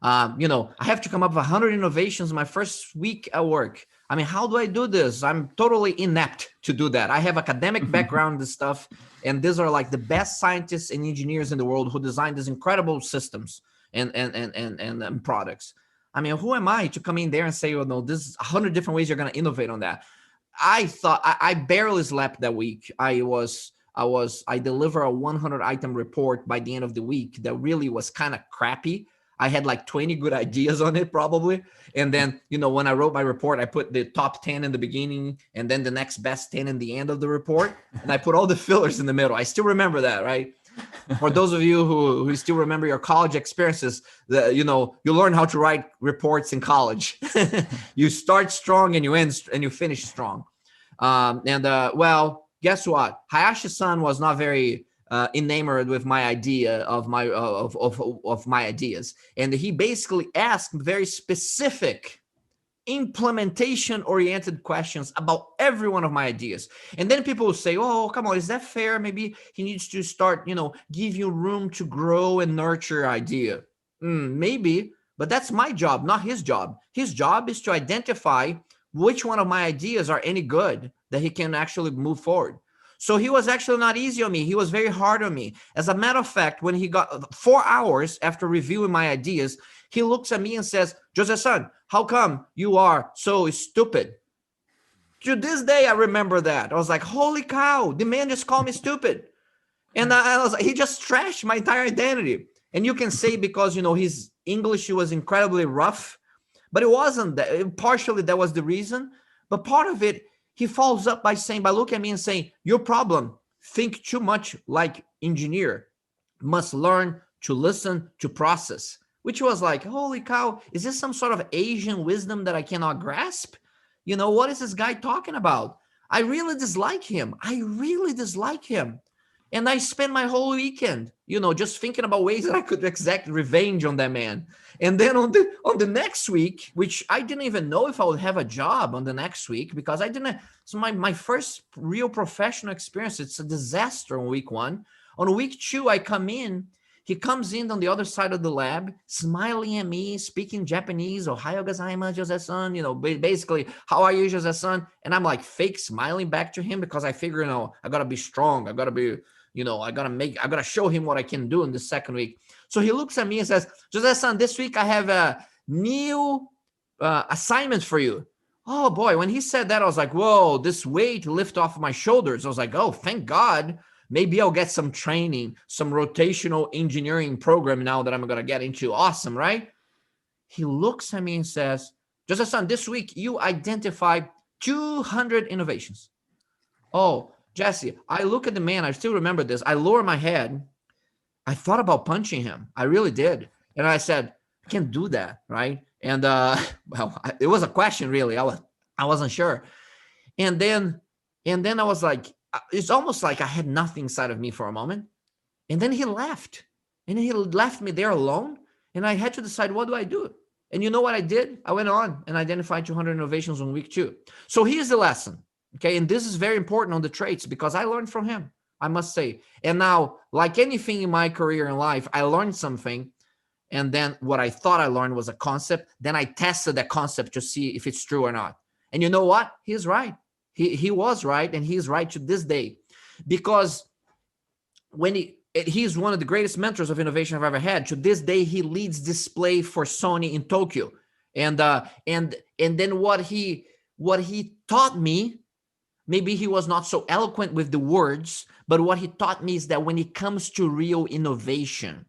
I have to come up with 100 innovations my first week at work. I mean, how do I do this? I'm totally inept to do that. I have academic background and stuff, and these are like the best scientists and engineers in the world who design these incredible systems and products. I mean, who am I to come in there and say, oh, no, this is 100 different ways you're going to innovate on that? I thought I barely slept that week. I deliver a 100 item report by the end of the week that really was kind of crappy. I had like 20 good ideas on it probably. And then, when I wrote my report, I put the top 10 in the beginning and then the next best 10 in the end of the report. And I put all the fillers in the middle. I still remember that, right? For those of you who still remember your college experiences, you learn how to write reports in college. You start strong and you finish strong. Well, guess what? Hayashi-san was not very enamored with my idea of my ideas, and he basically asked very specific implementation-oriented questions about every one of my ideas. And then people will say, oh, come on, is that fair? Maybe he needs to start, give you room to grow and nurture your idea. Maybe, but that's my job, not his job. His job is to identify which one of my ideas are any good that he can actually move forward. So he was actually not easy on me. He was very hard on me. As a matter of fact, when he got 4 hours after reviewing my ideas, he looks at me and says, José-san, how come you are so stupid? To this day, I remember that. I was like, holy cow, the man just called me stupid. And I was like, he just trashed my entire identity. And you can say because, his English was incredibly rough, but it wasn't that. Partially, that was the reason. But part of it, he follows up by looking at me and saying, your problem, think too much like engineer, must learn to listen to process, which was like, holy cow, is this some sort of Asian wisdom that I cannot grasp? What is this guy talking about? I really dislike him. And I spent my whole weekend, just thinking about ways that I could exact revenge on that man. And then on the next week, which I didn't even know if I would have a job on the next week, because I didn't. So my first real professional experience, it's a disaster on week 1. On week 2, I come in. He comes in on the other side of the lab, smiling at me, speaking Japanese. Ohayo gozaimasu, José-san. Basically, how are you, José-san? And I'm like fake smiling back to him, because I figure, I gotta be strong. I gotta be, I gotta show him what I can do in the second week. So he looks at me and says, José-san, this week I have a new assignment for you. Oh boy, when he said that, I was like, whoa, this weight lift off my shoulders. I was like, oh, thank God. Maybe I'll get some training, some rotational engineering program now that I'm going to get into. Awesome, right? He looks at me and says, José-san, this week you identified 200 innovations. Oh, Jesse, I look at the man. I still remember this. I lower my head. I thought about punching him. I really did. And I said, I can't do that, right? And it was a question, really. I wasn't sure. And then I was like, it's almost like I had nothing inside of me for a moment. And then he left. And he left me there alone. And I had to decide, what do I do? And you know what I did? I went on and identified 200 innovations on week 2. So here's the lesson. Okay. And this is very important on the traits, because I learned from him, I must say. And now, like anything in my career and life, I learned something. And then what I thought I learned was a concept. Then I tested that concept to see if it's true or not. And you know what? He's right. He was right, and he's right to this day, because when he's one of the greatest mentors of innovation I've ever had. To this day, he leads display for Sony in Tokyo, and then what he taught me, maybe he was not so eloquent with the words, but what he taught me is that when it comes to real innovation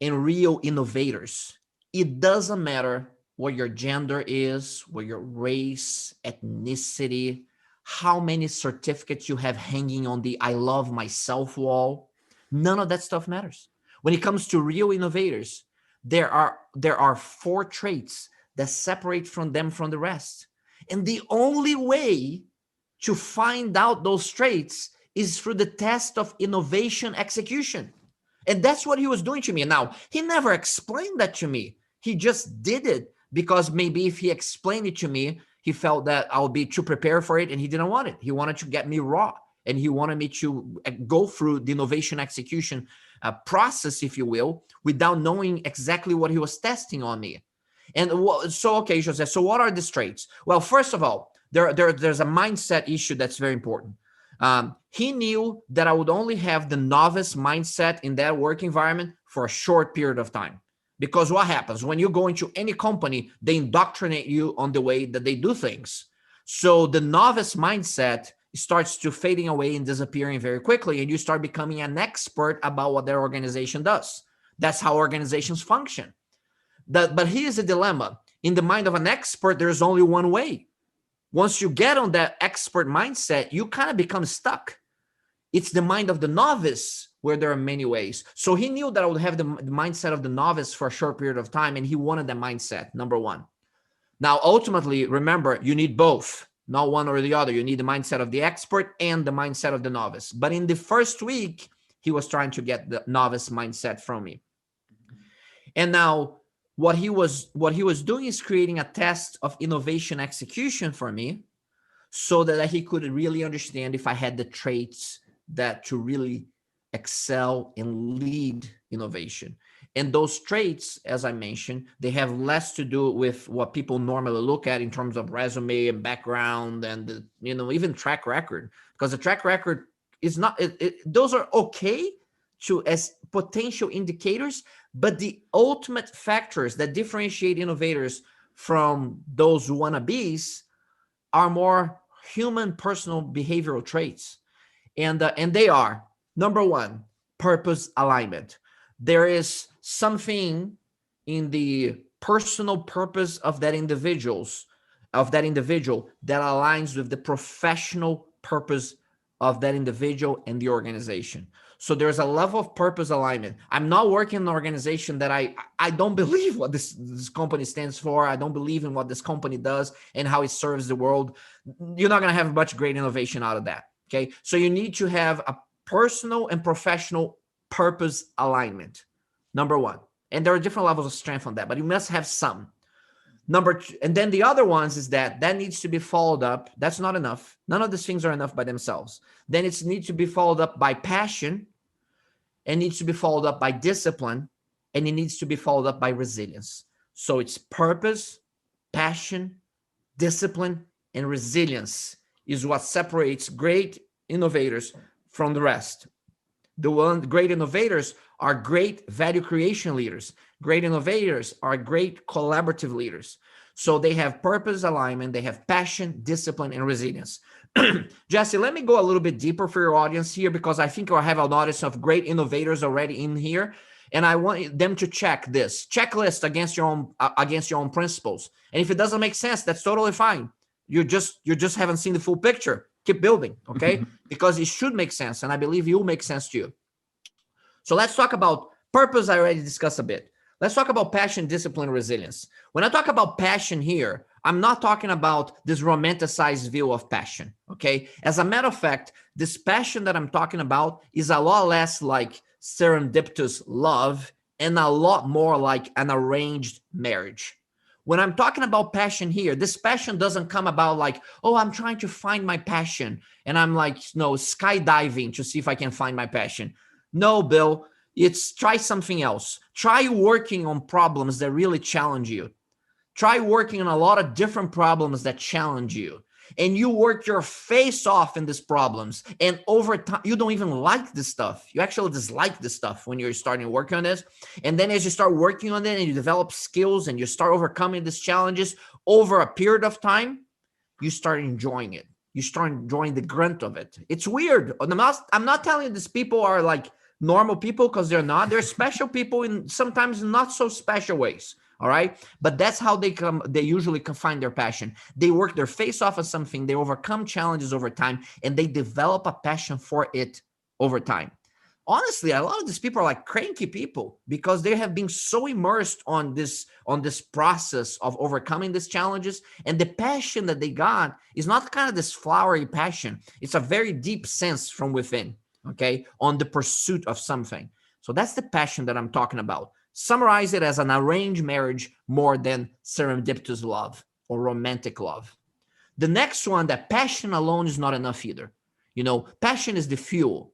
and real innovators, it doesn't matter what your gender is, what your race, ethnicity, how many certificates you have hanging on the I love myself wall. None of that stuff matters. When it comes to real innovators, there are 4 traits that separate them from the rest. And the only way to find out those traits is through the test of innovation execution. And that's what he was doing to me. Now, he never explained that to me. He just did it, because maybe if he explained it to me, he felt that I'll be too prepared for it, and he didn't want it. He wanted to get me raw, and he wanted me to go through the innovation execution process, if you will, without knowing exactly what he was testing on me. And okay, José, so what are the traits? Well, first of all, there's a mindset issue that's very important. He knew that I would only have the novice mindset in that work environment for a short period of time. Because what happens when you go into any company, they indoctrinate you on the way that they do things. So the novice mindset starts to fading away and disappearing very quickly, and you start becoming an expert about what their organization does. That's how organizations function. But here's the dilemma. In the mind of an expert, there's only one way. Once you get on that expert mindset, you kind of become stuck. It's the mind of the novice where there are many ways. So he knew that I would have the mindset of the novice for a short period of time, and he wanted that mindset, number one. Now, ultimately, remember, you need both, not one or the other. You need the mindset of the expert and the mindset of the novice. But in the first week, he was trying to get the novice mindset from me. And now what he was doing is creating a test of innovation execution for me, so that he could really understand if I had the traits that to really excel and lead innovation. And those traits, as I mentioned, they have less to do with what people normally look at in terms of resume and background and even track record, because the track record is not. Those are okay as potential indicators, but the ultimate factors that differentiate innovators from those wannabes are more human, personal, behavioral traits. And they are, number one, purpose alignment. There is something in the personal purpose of that individual that aligns with the professional purpose of that individual and the organization. So there's a level of purpose alignment. I'm not working in an organization that I don't believe what this company stands for. I don't believe in what this company does and how it serves the world. You're not going to have much great innovation out of that. Okay. So you need to have personal and professional purpose alignment. Number one. And there are different levels of strength on that, but you must have some. Number two, and then the other ones is that needs to be followed up. That's not enough. None of these things are enough by themselves. Then it needs to be followed up by passion, and needs to be followed up by discipline, and it needs to be followed up by resilience. So it's purpose, passion, discipline, and resilience is what separates great innovators from the rest. The great innovators are great value creation leaders. Great innovators are great collaborative leaders. So they have purpose alignment, they have passion, discipline, and resilience. Jesse, let me go a little bit deeper for your audience here, because I think I have an audience of great innovators already in here, and I want them to check this checklist against your own principles. And if it doesn't make sense, that's totally fine. You just haven't seen the full picture. Keep building, okay? Because it should make sense, and I believe it will make sense to you. So let's talk about purpose. I already discussed a bit. Let's talk about passion, discipline, resilience. When I talk about passion here, I'm not talking about this romanticized view of passion, okay? As a matter of fact, this passion that I'm talking about is a lot less like serendipitous love and a lot more like an arranged marriage. When I'm talking about passion here, this passion doesn't come about like, oh, I'm trying to find my passion, and I'm like, no, skydiving to see if I can find my passion. No, Bill, it's try something else. Try working on problems that really challenge you. Try working on a lot of different problems that challenge you. And you work your face off in these problems. And over time, you don't even like this stuff. You actually dislike this stuff when you're starting to work on this. And then as you start working on it and you develop skills and you start overcoming these challenges over a period of time, you start enjoying it. You start enjoying the grunt of it. It's weird. I'm not telling you these people are like normal people, because they're not. They're special people in sometimes not so special ways. All right. But that's how they usually can find their passion. They work their face off of something. They overcome challenges over time, and they develop a passion for it over time. Honestly, a lot of these people are like cranky people, because they have been so immersed on this process of overcoming these challenges. And the passion that they got is not kind of this flowery passion. It's a very deep sense from within, okay, on the pursuit of something. So that's the passion that I'm talking about. Summarize it as an arranged marriage more than serendipitous love or romantic love. The next one, that passion alone is not enough either. You know, passion is the fuel.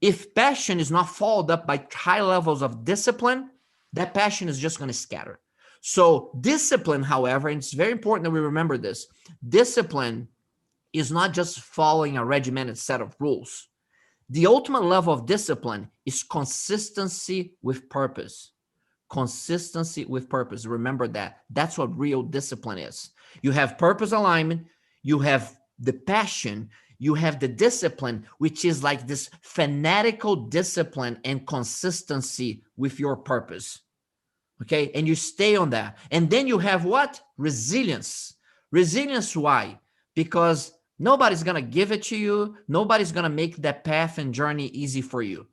If passion is not followed up by high levels of discipline, that passion is just going to scatter. So discipline, however, and it's very important that we remember this, discipline is not just following a regimented set of rules. The ultimate level of discipline is consistency with purpose. Consistency with purpose. Remember that. That's what real discipline is. You have purpose alignment, you have the passion, you have the discipline, which is like this fanatical discipline and consistency with your purpose. Okay. And you stay on that. And then you have what? Resilience. Resilience. Why? Because nobody's going to give it to you. Nobody's going to make that path and journey easy for you.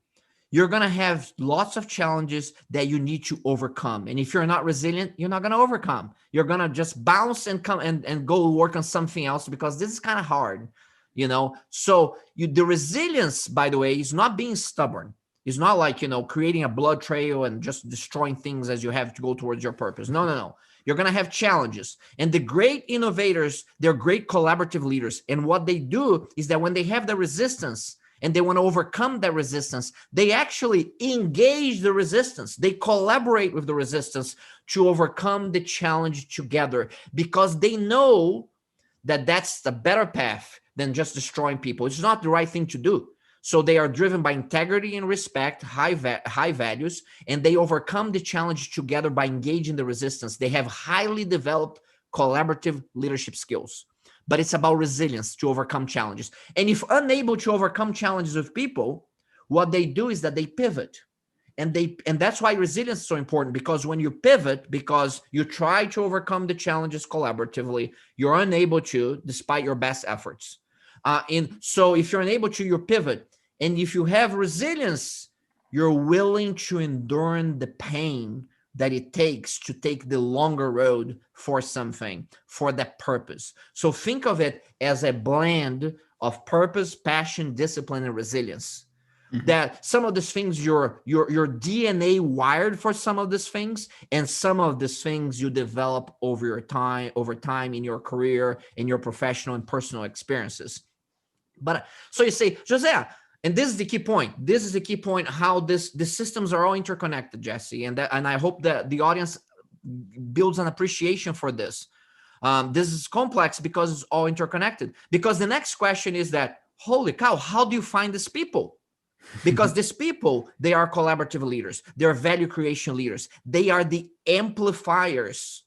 You're going to have lots of challenges that you need to overcome. And if you're not resilient, you're not going to overcome. You're going to just bounce and come and go work on something else, because this is kind of hard, you know? So the resilience, by the way, is not being stubborn. It's not like, you know, creating a blood trail and just destroying things as you have to go towards your purpose. No. You're going to have challenges. And the great innovators, they're great collaborative leaders. And what they do is that when they have the resistance, and they want to overcome that resistance, they actually engage the resistance. They collaborate with the resistance to overcome the challenge together, because they know that that's the better path than just destroying people. It's not the right thing to do. So they are driven by integrity and respect, high values, and they overcome the challenge together by engaging the resistance. They have highly developed collaborative leadership skills. But it's about resilience to overcome challenges. And if unable to overcome challenges with people, what they do is that they pivot. And that's why resilience is so important, because when you pivot, because you try to overcome the challenges collaboratively, you're unable to, despite your best efforts. And so if you're unable to, you pivot. And if you have resilience, you're willing to endure the pain that it takes to take the longer road for something, for that purpose. So think of it as a blend of purpose, passion, discipline, and resilience. that some of these things your DNA wired for some of these things, and some of these things you develop over time in your career, in your professional and personal experiences. But so you say, Jose, and this is the key point. This is the key point, how the systems are all interconnected, Jesse. And I hope that the audience builds an appreciation for this. This is complex because it's all interconnected. Because the next question is that, holy cow, how do you find these people? Because these people, they are collaborative leaders. They are value creation leaders. They are the amplifiers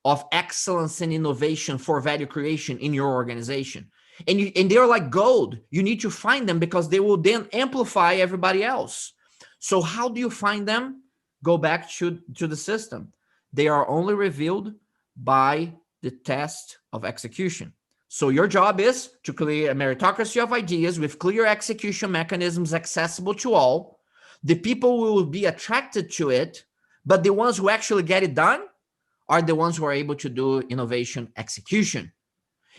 of excellence and innovation for value creation in your organization. And they're like gold. You need to find them because they will then amplify everybody else. So how do you find them? Go back to the system. They are only revealed by the test of execution. So your job is to create a meritocracy of ideas with clear execution mechanisms accessible to all. The people will be attracted to it, but the ones who actually get it done are the ones who are able to do innovation execution.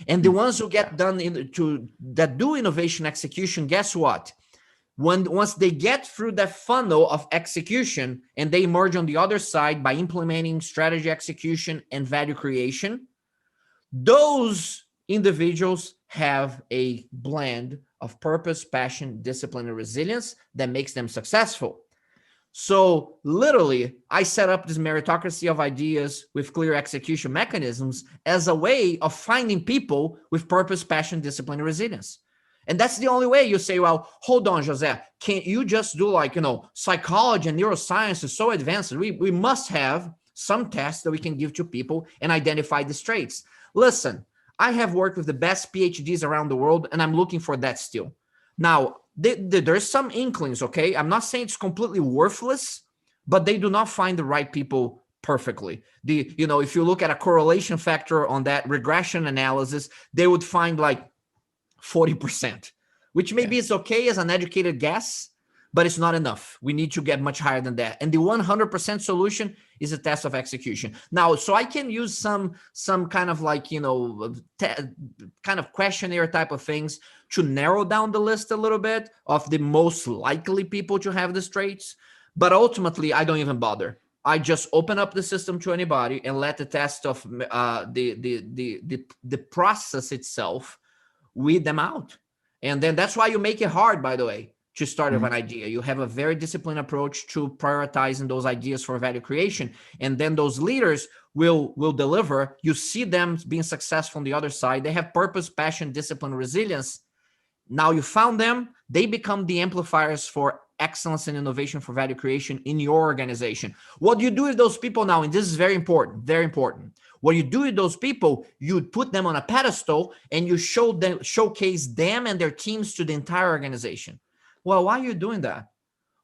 And the ones who get done that do innovation execution, guess what? Once they get through that funnel of execution and they emerge on the other side by implementing strategy execution and value creation, those individuals have a blend of purpose, passion, discipline, and resilience that makes them successful. So literally, I set up this meritocracy of ideas with clear execution mechanisms as a way of finding people with purpose, passion, discipline, and resilience. And that's the only way. You say, well, hold on, Jose, can't you just do psychology and neuroscience is so advanced. We must have some tests that we can give to people and identify these traits. Listen, I have worked with the best PhDs around the world, and I'm looking for that still. Now, there's some inklings, okay? I'm not saying it's completely worthless, but they do not find the right people perfectly. If you look at a correlation factor on that regression analysis, they would find like 40%, which maybe is okay as an educated guess, but it's not enough. We need to get much higher than that. And the 100% solution is a test of execution. Now, so I can use some kind of kind of questionnaire type of things to narrow down the list a little bit of the most likely people to have these traits. But ultimately, I don't even bother. I just open up the system to anybody and let the test of the process itself weed them out. And then that's why you make it hard, by the way, to start with an idea. You have a very disciplined approach to prioritizing those ideas for value creation. And then those leaders will deliver. You see them being successful on the other side. They have purpose, passion, discipline, resilience. Now you found them. They become the amplifiers for excellence and innovation for value creation in your organization. What do you do with those people now? And this is very important, very important. What you do with those people, you put them on a pedestal and you showcase them and their teams to the entire organization. Well, why are you doing that?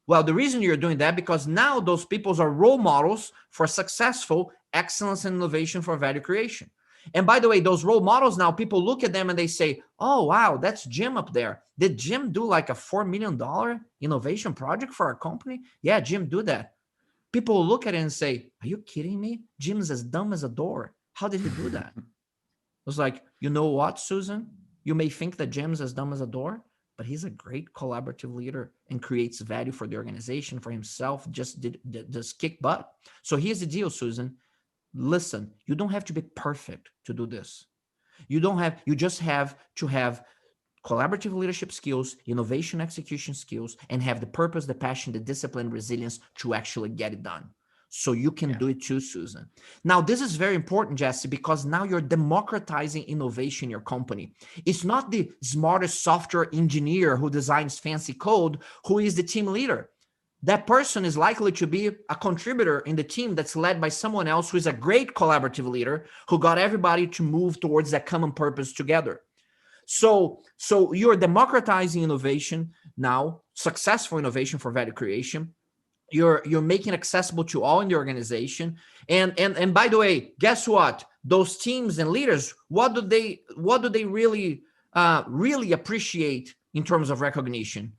Well, the reason you're doing that, because now those people are role models for successful excellence and innovation for value creation. And by the way, those role models now, people look at them and they say, oh, wow, that's Jim up there. Did Jim do like a $4 million innovation project for our company? Yeah, Jim do that. People look at it and say, are you kidding me? Jim's as dumb as a door. How did he do that? It was like, you know what, Susan? You may think that Jim's as dumb as a door, but he's a great collaborative leader and creates value for the organization, for himself, just kick butt. So here's the deal, Susan. Listen, you don't have to be perfect to do this. You just have to have collaborative leadership skills, innovation execution skills, and have the purpose, the passion, the discipline, resilience to actually get it done. So you can do it too, Susan. Now, this is very important, Jesse, because now you're democratizing innovation in your company. It's not the smartest software engineer who designs fancy code who is the team leader. That person is likely to be a contributor in the team that's led by someone else who is a great collaborative leader who got everybody to move towards that common purpose together. So you're democratizing innovation now, successful innovation for value creation. You're making it accessible to all in the organization. And by the way, guess what? Those teams and leaders, what do they really appreciate in terms of recognition?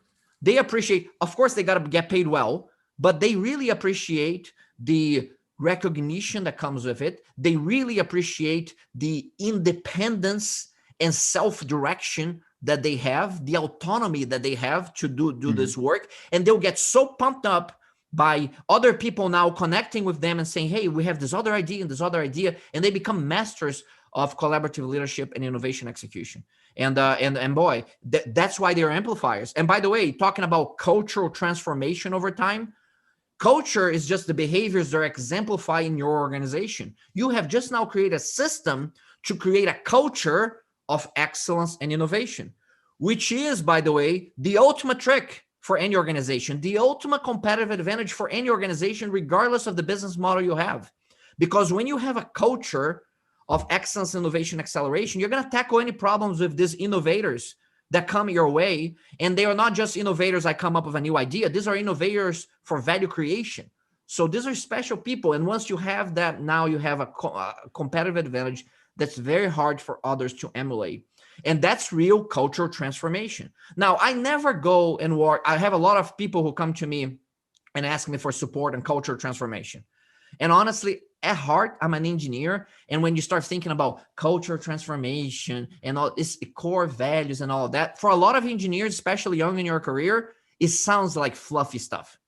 They appreciate, of course, they got to get paid well, but they really appreciate the recognition that comes with it. They really appreciate the independence and self-direction that they have, the autonomy that they have to do this Mm-hmm. work, and they'll get so pumped up by other people now connecting with them and saying, hey, we have this other idea and this other idea, and they become masters of collaborative leadership and innovation execution. And boy, that's why they're amplifiers. And by the way, talking about cultural transformation over time, culture is just the behaviors that are exemplified in your organization. You have just now created a system to create a culture of excellence and innovation, which is, by the way, the ultimate trick for any organization, the ultimate competitive advantage for any organization, regardless of the business model you have. Because when you have a culture of excellence, innovation, acceleration, you're going to tackle any problems with these innovators that come your way. And they are not just innovators that come up with a new idea. These are innovators for value creation. So these are special people. And once you have that, now you have a competitive advantage that's very hard for others to emulate. And that's real cultural transformation. Now, I never go and work. I have a lot of people who come to me and ask me for support on cultural transformation. And honestly, at heart, I'm an engineer. And when you start thinking about cultural transformation and all its core values and all of that, for a lot of engineers, especially young in your career, it sounds like fluffy stuff.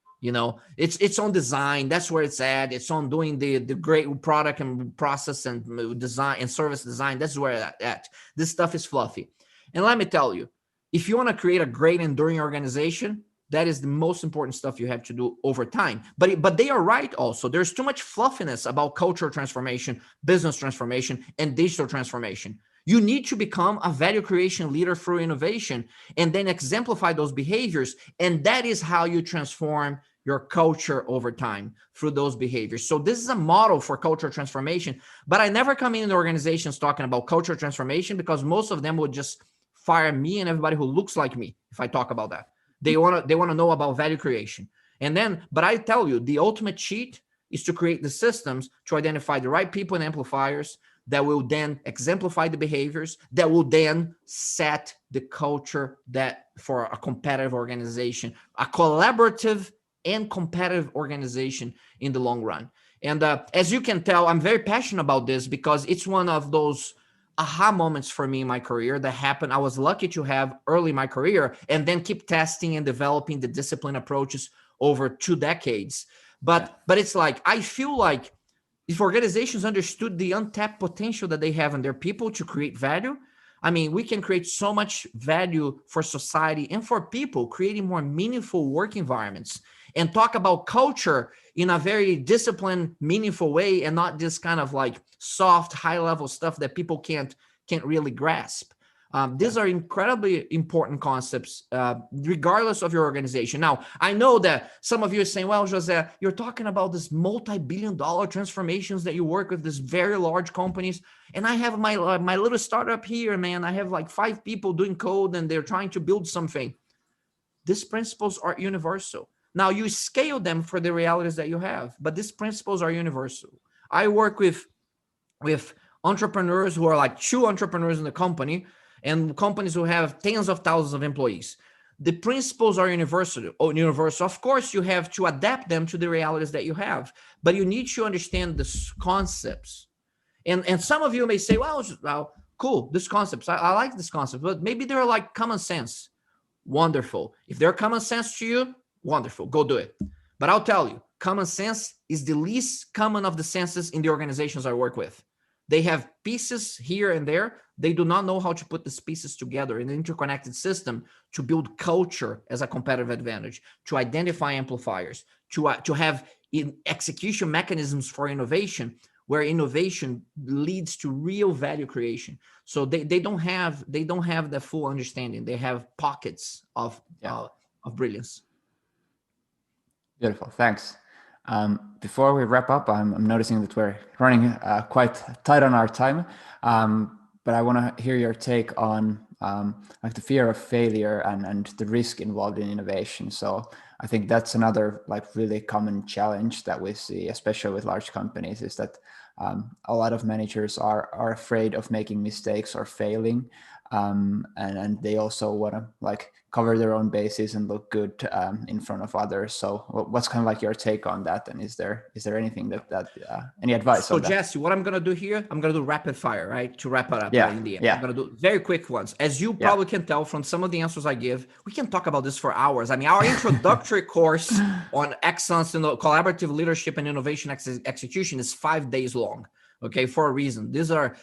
It's on design. That's where it's at. It's on doing the great product and process and design and service design. That's where it's at. This stuff is fluffy. And let me tell you, if you want to create a great enduring organization, that is the most important stuff you have to do over time. But they are right also. There's too much fluffiness about cultural transformation, business transformation, and digital transformation. You need to become a value creation leader through innovation and then exemplify those behaviors. And that is how you transform your culture over time, through those behaviors. So this is a model for cultural transformation. But I never come in organizations talking about cultural transformation, because most of them would just fire me and everybody who looks like me if I talk about that. They want to know about value creation. But I tell you, the ultimate cheat is to create the systems to identify the right people and amplifiers that will then exemplify the behaviors, that will then set the culture that for a competitive organization, a collaborative and competitive organization in the long run. And as you can tell, I'm very passionate about this, because it's one of those aha moments for me in my career that happened. I was lucky to have early in my career, and then keep testing and developing the discipline approaches over 2 decades. But it's like, I feel like if organizations understood the untapped potential that they have in their people to create value, I mean, we can create so much value for society and for people, creating more meaningful work environments, and talk about culture in a very disciplined, meaningful way, and not just kind of like soft, high-level stuff that people can't really grasp. These are incredibly important concepts, regardless of your organization. Now, I know that some of you are saying, well, José, you're talking about this multi-billion-dollar transformations that you work with, these very large companies. And I have my little startup here, man. I have like 5 people doing code, and they're trying to build something. These principles are universal. Now, you scale them for the realities that you have, but these principles are universal. I work with entrepreneurs who are like 2 entrepreneurs in the company, and companies who have tens of thousands of employees. The principles are universal. Of course, you have to adapt them to the realities that you have, but you need to understand the concepts. And some of you may say, well, cool, these concepts, I like this concept, but maybe they're like common sense. Wonderful. If they're common sense to you, wonderful, go do it. But I'll tell you, common sense is the least common of the senses in the organizations I work with. They have pieces here and there. They do not know how to put these pieces together in an interconnected system to build culture as a competitive advantage, to identify amplifiers, to have execution mechanisms for innovation, where innovation leads to real value creation. So they don't have the full understanding. They have pockets of brilliance. Beautiful, thanks. Before we wrap up, I'm noticing that we're running quite tight on our time, but I want to hear your take on like the fear of failure and the risk involved in innovation. So I think that's another like really common challenge that we see, especially with large companies, is that a lot of managers are afraid of making mistakes or failing. and they also want to like cover their own bases and look good in front of others. So what's kind of like your take on that? And is there anything that any advice So on that? Jesse, what I'm gonna do here, I'm gonna do rapid fire, right? To wrap it up Yeah, in the end. yeah, I'm gonna do very quick ones. As you yeah. probably can tell from some of the answers I give, we can talk about this for hours. I mean, our introductory course on excellence in collaborative leadership and innovation execution is 5 days long. Okay, for a reason. These are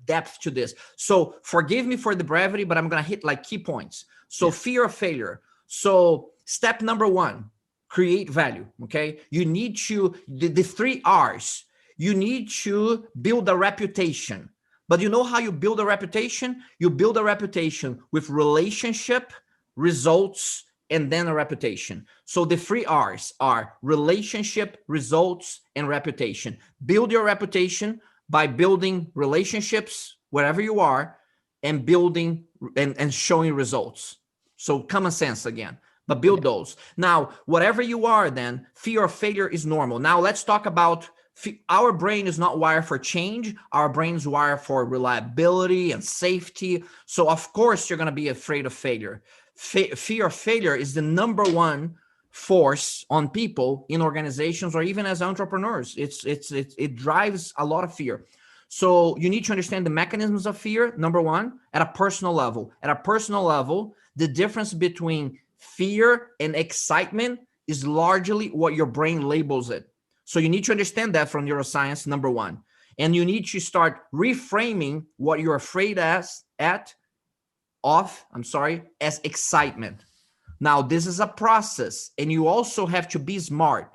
depth to this. So forgive me for the brevity, but I'm gonna hit like key points. So fear of failure. So step number 1, create value. Okay, you need to the 3 R's. You need to build a reputation. But you know how you build a reputation? You build a reputation with relationship, results, and then a reputation. So the 3 R's are relationship, results, and reputation. Build your reputation by building relationships wherever you are, and building and showing results. So common sense again, but build those. Now, whatever you are, then fear of failure is normal. Now let's talk about our brain is not wired for change. Our brain's wired for reliability and safety. So of course you're going to be afraid of failure. Fear of failure is the number one force on people in organizations or even as entrepreneurs. It drives a lot of fear. So you need to understand the mechanisms of fear, number one, at a personal level. At a personal level, the difference between fear and excitement is largely what your brain labels it. So you need to understand that from neuroscience, number one. And you need to start reframing what you're afraid as excitement. Now, this is a process, and you also have to be smart.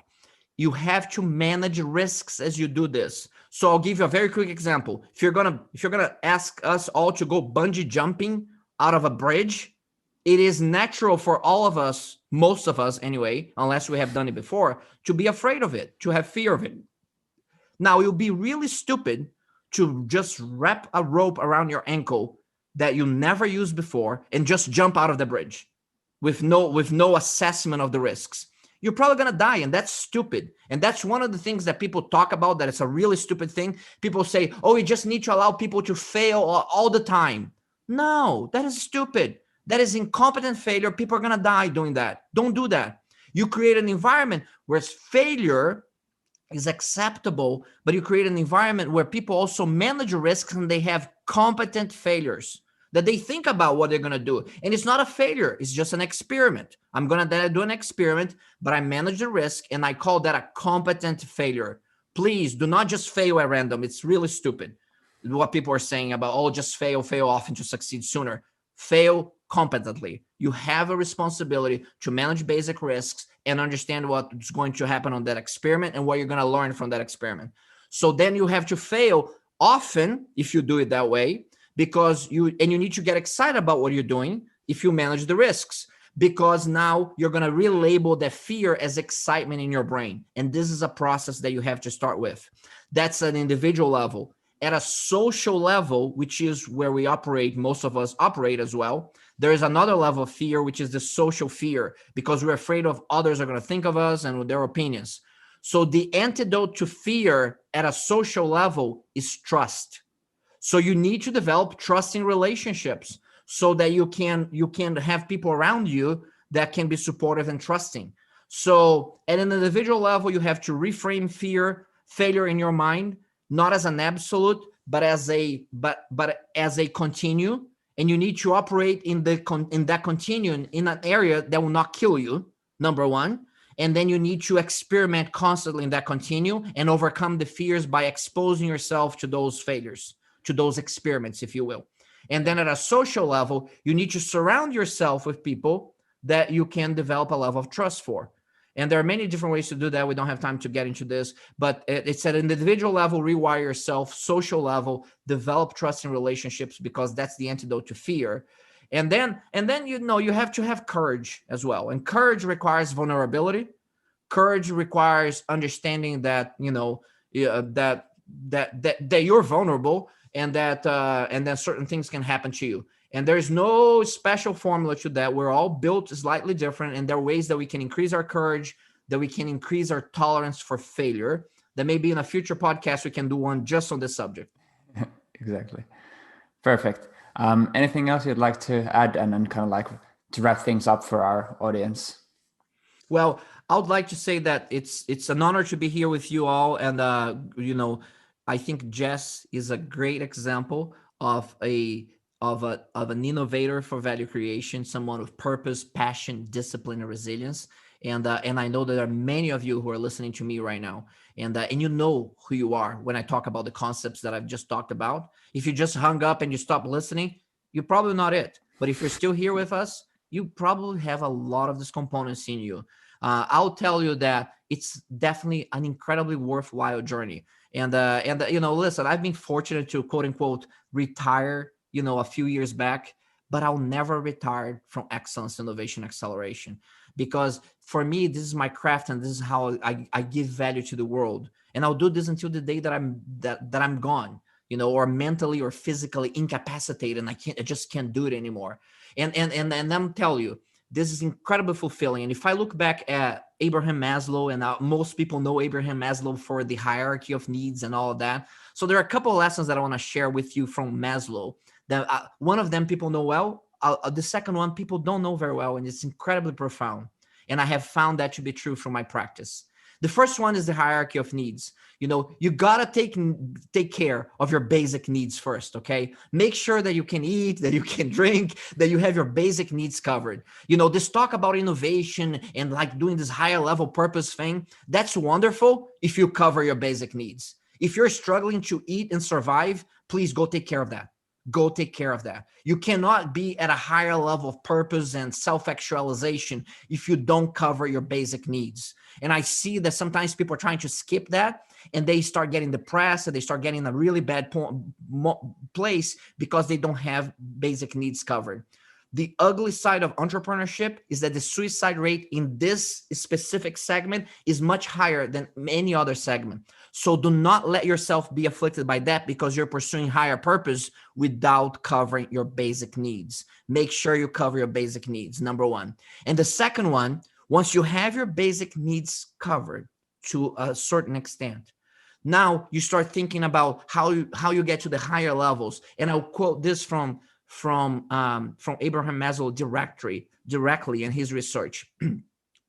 You have to manage risks as you do this. So I'll give you a very quick example. If you're gonna ask us all to go bungee jumping out of a bridge, it is natural for all of us, most of us anyway, unless we have done it before, to be afraid of it, to have fear of it. Now, it would be really stupid to just wrap a rope around your ankle that you never used before and just jump out of the bridge with no assessment of the risks. You're probably going to die, and that's stupid. And that's one of the things that people talk about, that it's a really stupid thing. People say, oh, you just need to allow people to fail all the time. No, that is stupid. That is incompetent failure. People are going to die doing that. Don't do that. You create an environment where failure is acceptable, but you create an environment where people also manage risks and they have competent failures, that they think about what they're going to do. And it's not a failure. It's just an experiment. I'm going to do an experiment, but I manage the risk, and I call that a competent failure. Please do not just fail at random. It's really stupid what people are saying about, oh, just fail often to succeed sooner. Fail competently. You have a responsibility to manage basic risks and understand what's going to happen on that experiment and what you're going to learn from that experiment. So then you have to fail often if you do it that way, because you need to get excited about what you're doing if you manage the risks, because now you're going to relabel that fear as excitement in your brain. And this is a process that you have to start with. That's an individual level. At a social level, which is where we operate, most of us operate as well, there is another level of fear, which is the social fear, because we're afraid of others are going to think of us and their opinions. So the antidote to fear at a social level is trust. So you need to develop trusting relationships so that you can have people around you that can be supportive and trusting. So at an individual level, you have to reframe failure in your mind, not as an absolute, but as a continue. And you need to operate in that continuum in an area that will not kill you, number one. And then you need to experiment constantly in that continuum and overcome the fears by exposing yourself to those failures, to those experiments, if you will. And then at a social level, you need to surround yourself with people that you can develop a level of trust for. And there are many different ways to do that. We don't have time to get into this, but it's at an individual level, rewire yourself, social level, develop trust in relationships, because that's the antidote to fear. And then you have to have courage as well. And courage requires vulnerability. Courage requires understanding that, that you're vulnerable, and that certain things can happen to you. And there's no special formula to that. We're all built slightly different, and there are ways that we can increase our courage, that we can increase our tolerance for failure. That maybe in a future podcast we can do one just on this subject. Exactly. Perfect. Anything else you'd like to add, and then kind of like to wrap things up for our audience? Well, I would like to say that it's an honor to be here with you all, and I think Jess is a great example of an innovator for value creation, someone with purpose, passion, discipline, and resilience. And I know there are many of you who are listening to me right now, and you know who you are when I talk about the concepts that I've just talked about. If you just hung up and you stopped listening, you're probably not it. But if you're still here with us, you probably have a lot of these components in you. I'll tell you that it's definitely an incredibly worthwhile journey. Listen, I've been fortunate to quote unquote retire, a few years back, but I'll never retire from excellence, innovation, acceleration, because for me, this is my craft and this is how I give value to the world. And I'll do this until the day that I'm gone, or mentally or physically incapacitated, and I just can't do it anymore. And I'm telling you, this is incredibly fulfilling. And if I look back at Abraham Maslow, and most people know Abraham Maslow for the hierarchy of needs and all of that. So there are a couple of lessons that I want to share with you from Maslow. That one of them people know well. The second one people don't know very well, and it's incredibly profound. And I have found that to be true from my practice. The first one is the hierarchy of needs. You gotta take care of your basic needs first, okay? Make sure that you can eat, that you can drink, that you have your basic needs covered. This talk about innovation and like doing this higher level purpose thing, that's wonderful if you cover your basic needs. If you're struggling to eat and survive, please go take care of that. Go take care of that. You cannot be at a higher level of purpose and self-actualization if you don't cover your basic needs. And I see that sometimes people are trying to skip that, and they start getting depressed, and they start getting a really bad place because they don't have basic needs covered. The ugly side of entrepreneurship is that the suicide rate in this specific segment is much higher than any other segment. So do not let yourself be afflicted by that because you're pursuing higher purpose without covering your basic needs. Make sure you cover your basic needs, number one. And the second one, once you have your basic needs covered to a certain extent, now you start thinking about how you get to the higher levels. And I'll quote this from Abraham Maslow directly in his research. When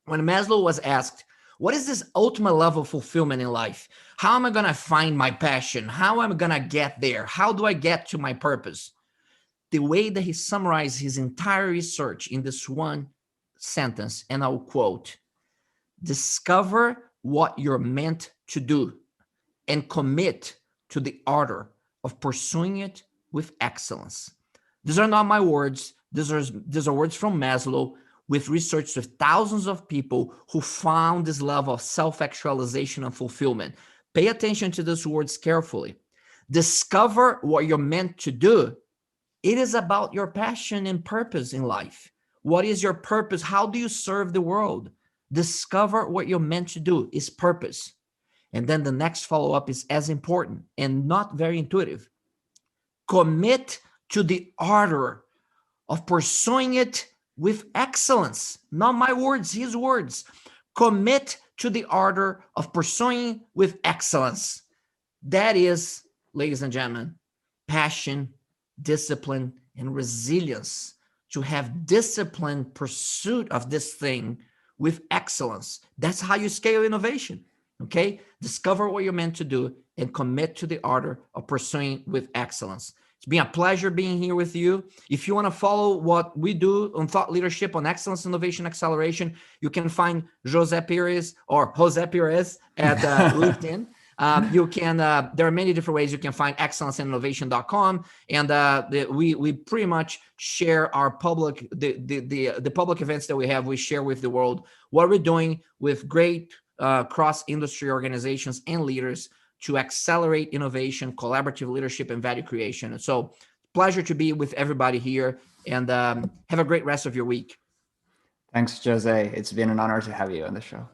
Maslow was asked, what is this ultimate level of fulfillment in life? How am I going to find my passion? How am I going to get there? How do I get to my purpose? The way that he summarized his entire research in this one sentence, and I'll quote, discover what you're meant to do and commit to the ardor of pursuing it with excellence. These are not my words. These are words from Maslow, with research with thousands of people who found this level of self-actualization and fulfillment. Pay attention to these words carefully. Discover what you're meant to do. It is about your passion and purpose in life. What is your purpose? How do you serve the world? Discover what you're meant to do is purpose. And then the next follow-up is as important and not very intuitive. Commit to the ardor of pursuing it with excellence. Not my words, his words. Commit to the ardor of pursuing with excellence. That is, ladies and gentlemen, passion, discipline, and resilience. To have disciplined pursuit of this thing with excellence. That's how you scale innovation. Okay? Discover what you're meant to do and commit to the ardor of pursuing with excellence. It's been a pleasure being here with you. If you want to follow what we do on thought leadership, on excellence, innovation, acceleration, you can find José Pires at LinkedIn. You can. There are many different ways you can find excellenceinnovation.com, and we pretty much share our public the public events that we have. We share with the world what we're doing with great cross-industry organizations and leaders to accelerate innovation, collaborative leadership, and value creation. And so, pleasure to be with everybody here, and have a great rest of your week. Thanks, Jose. It's been an honor to have you on the show.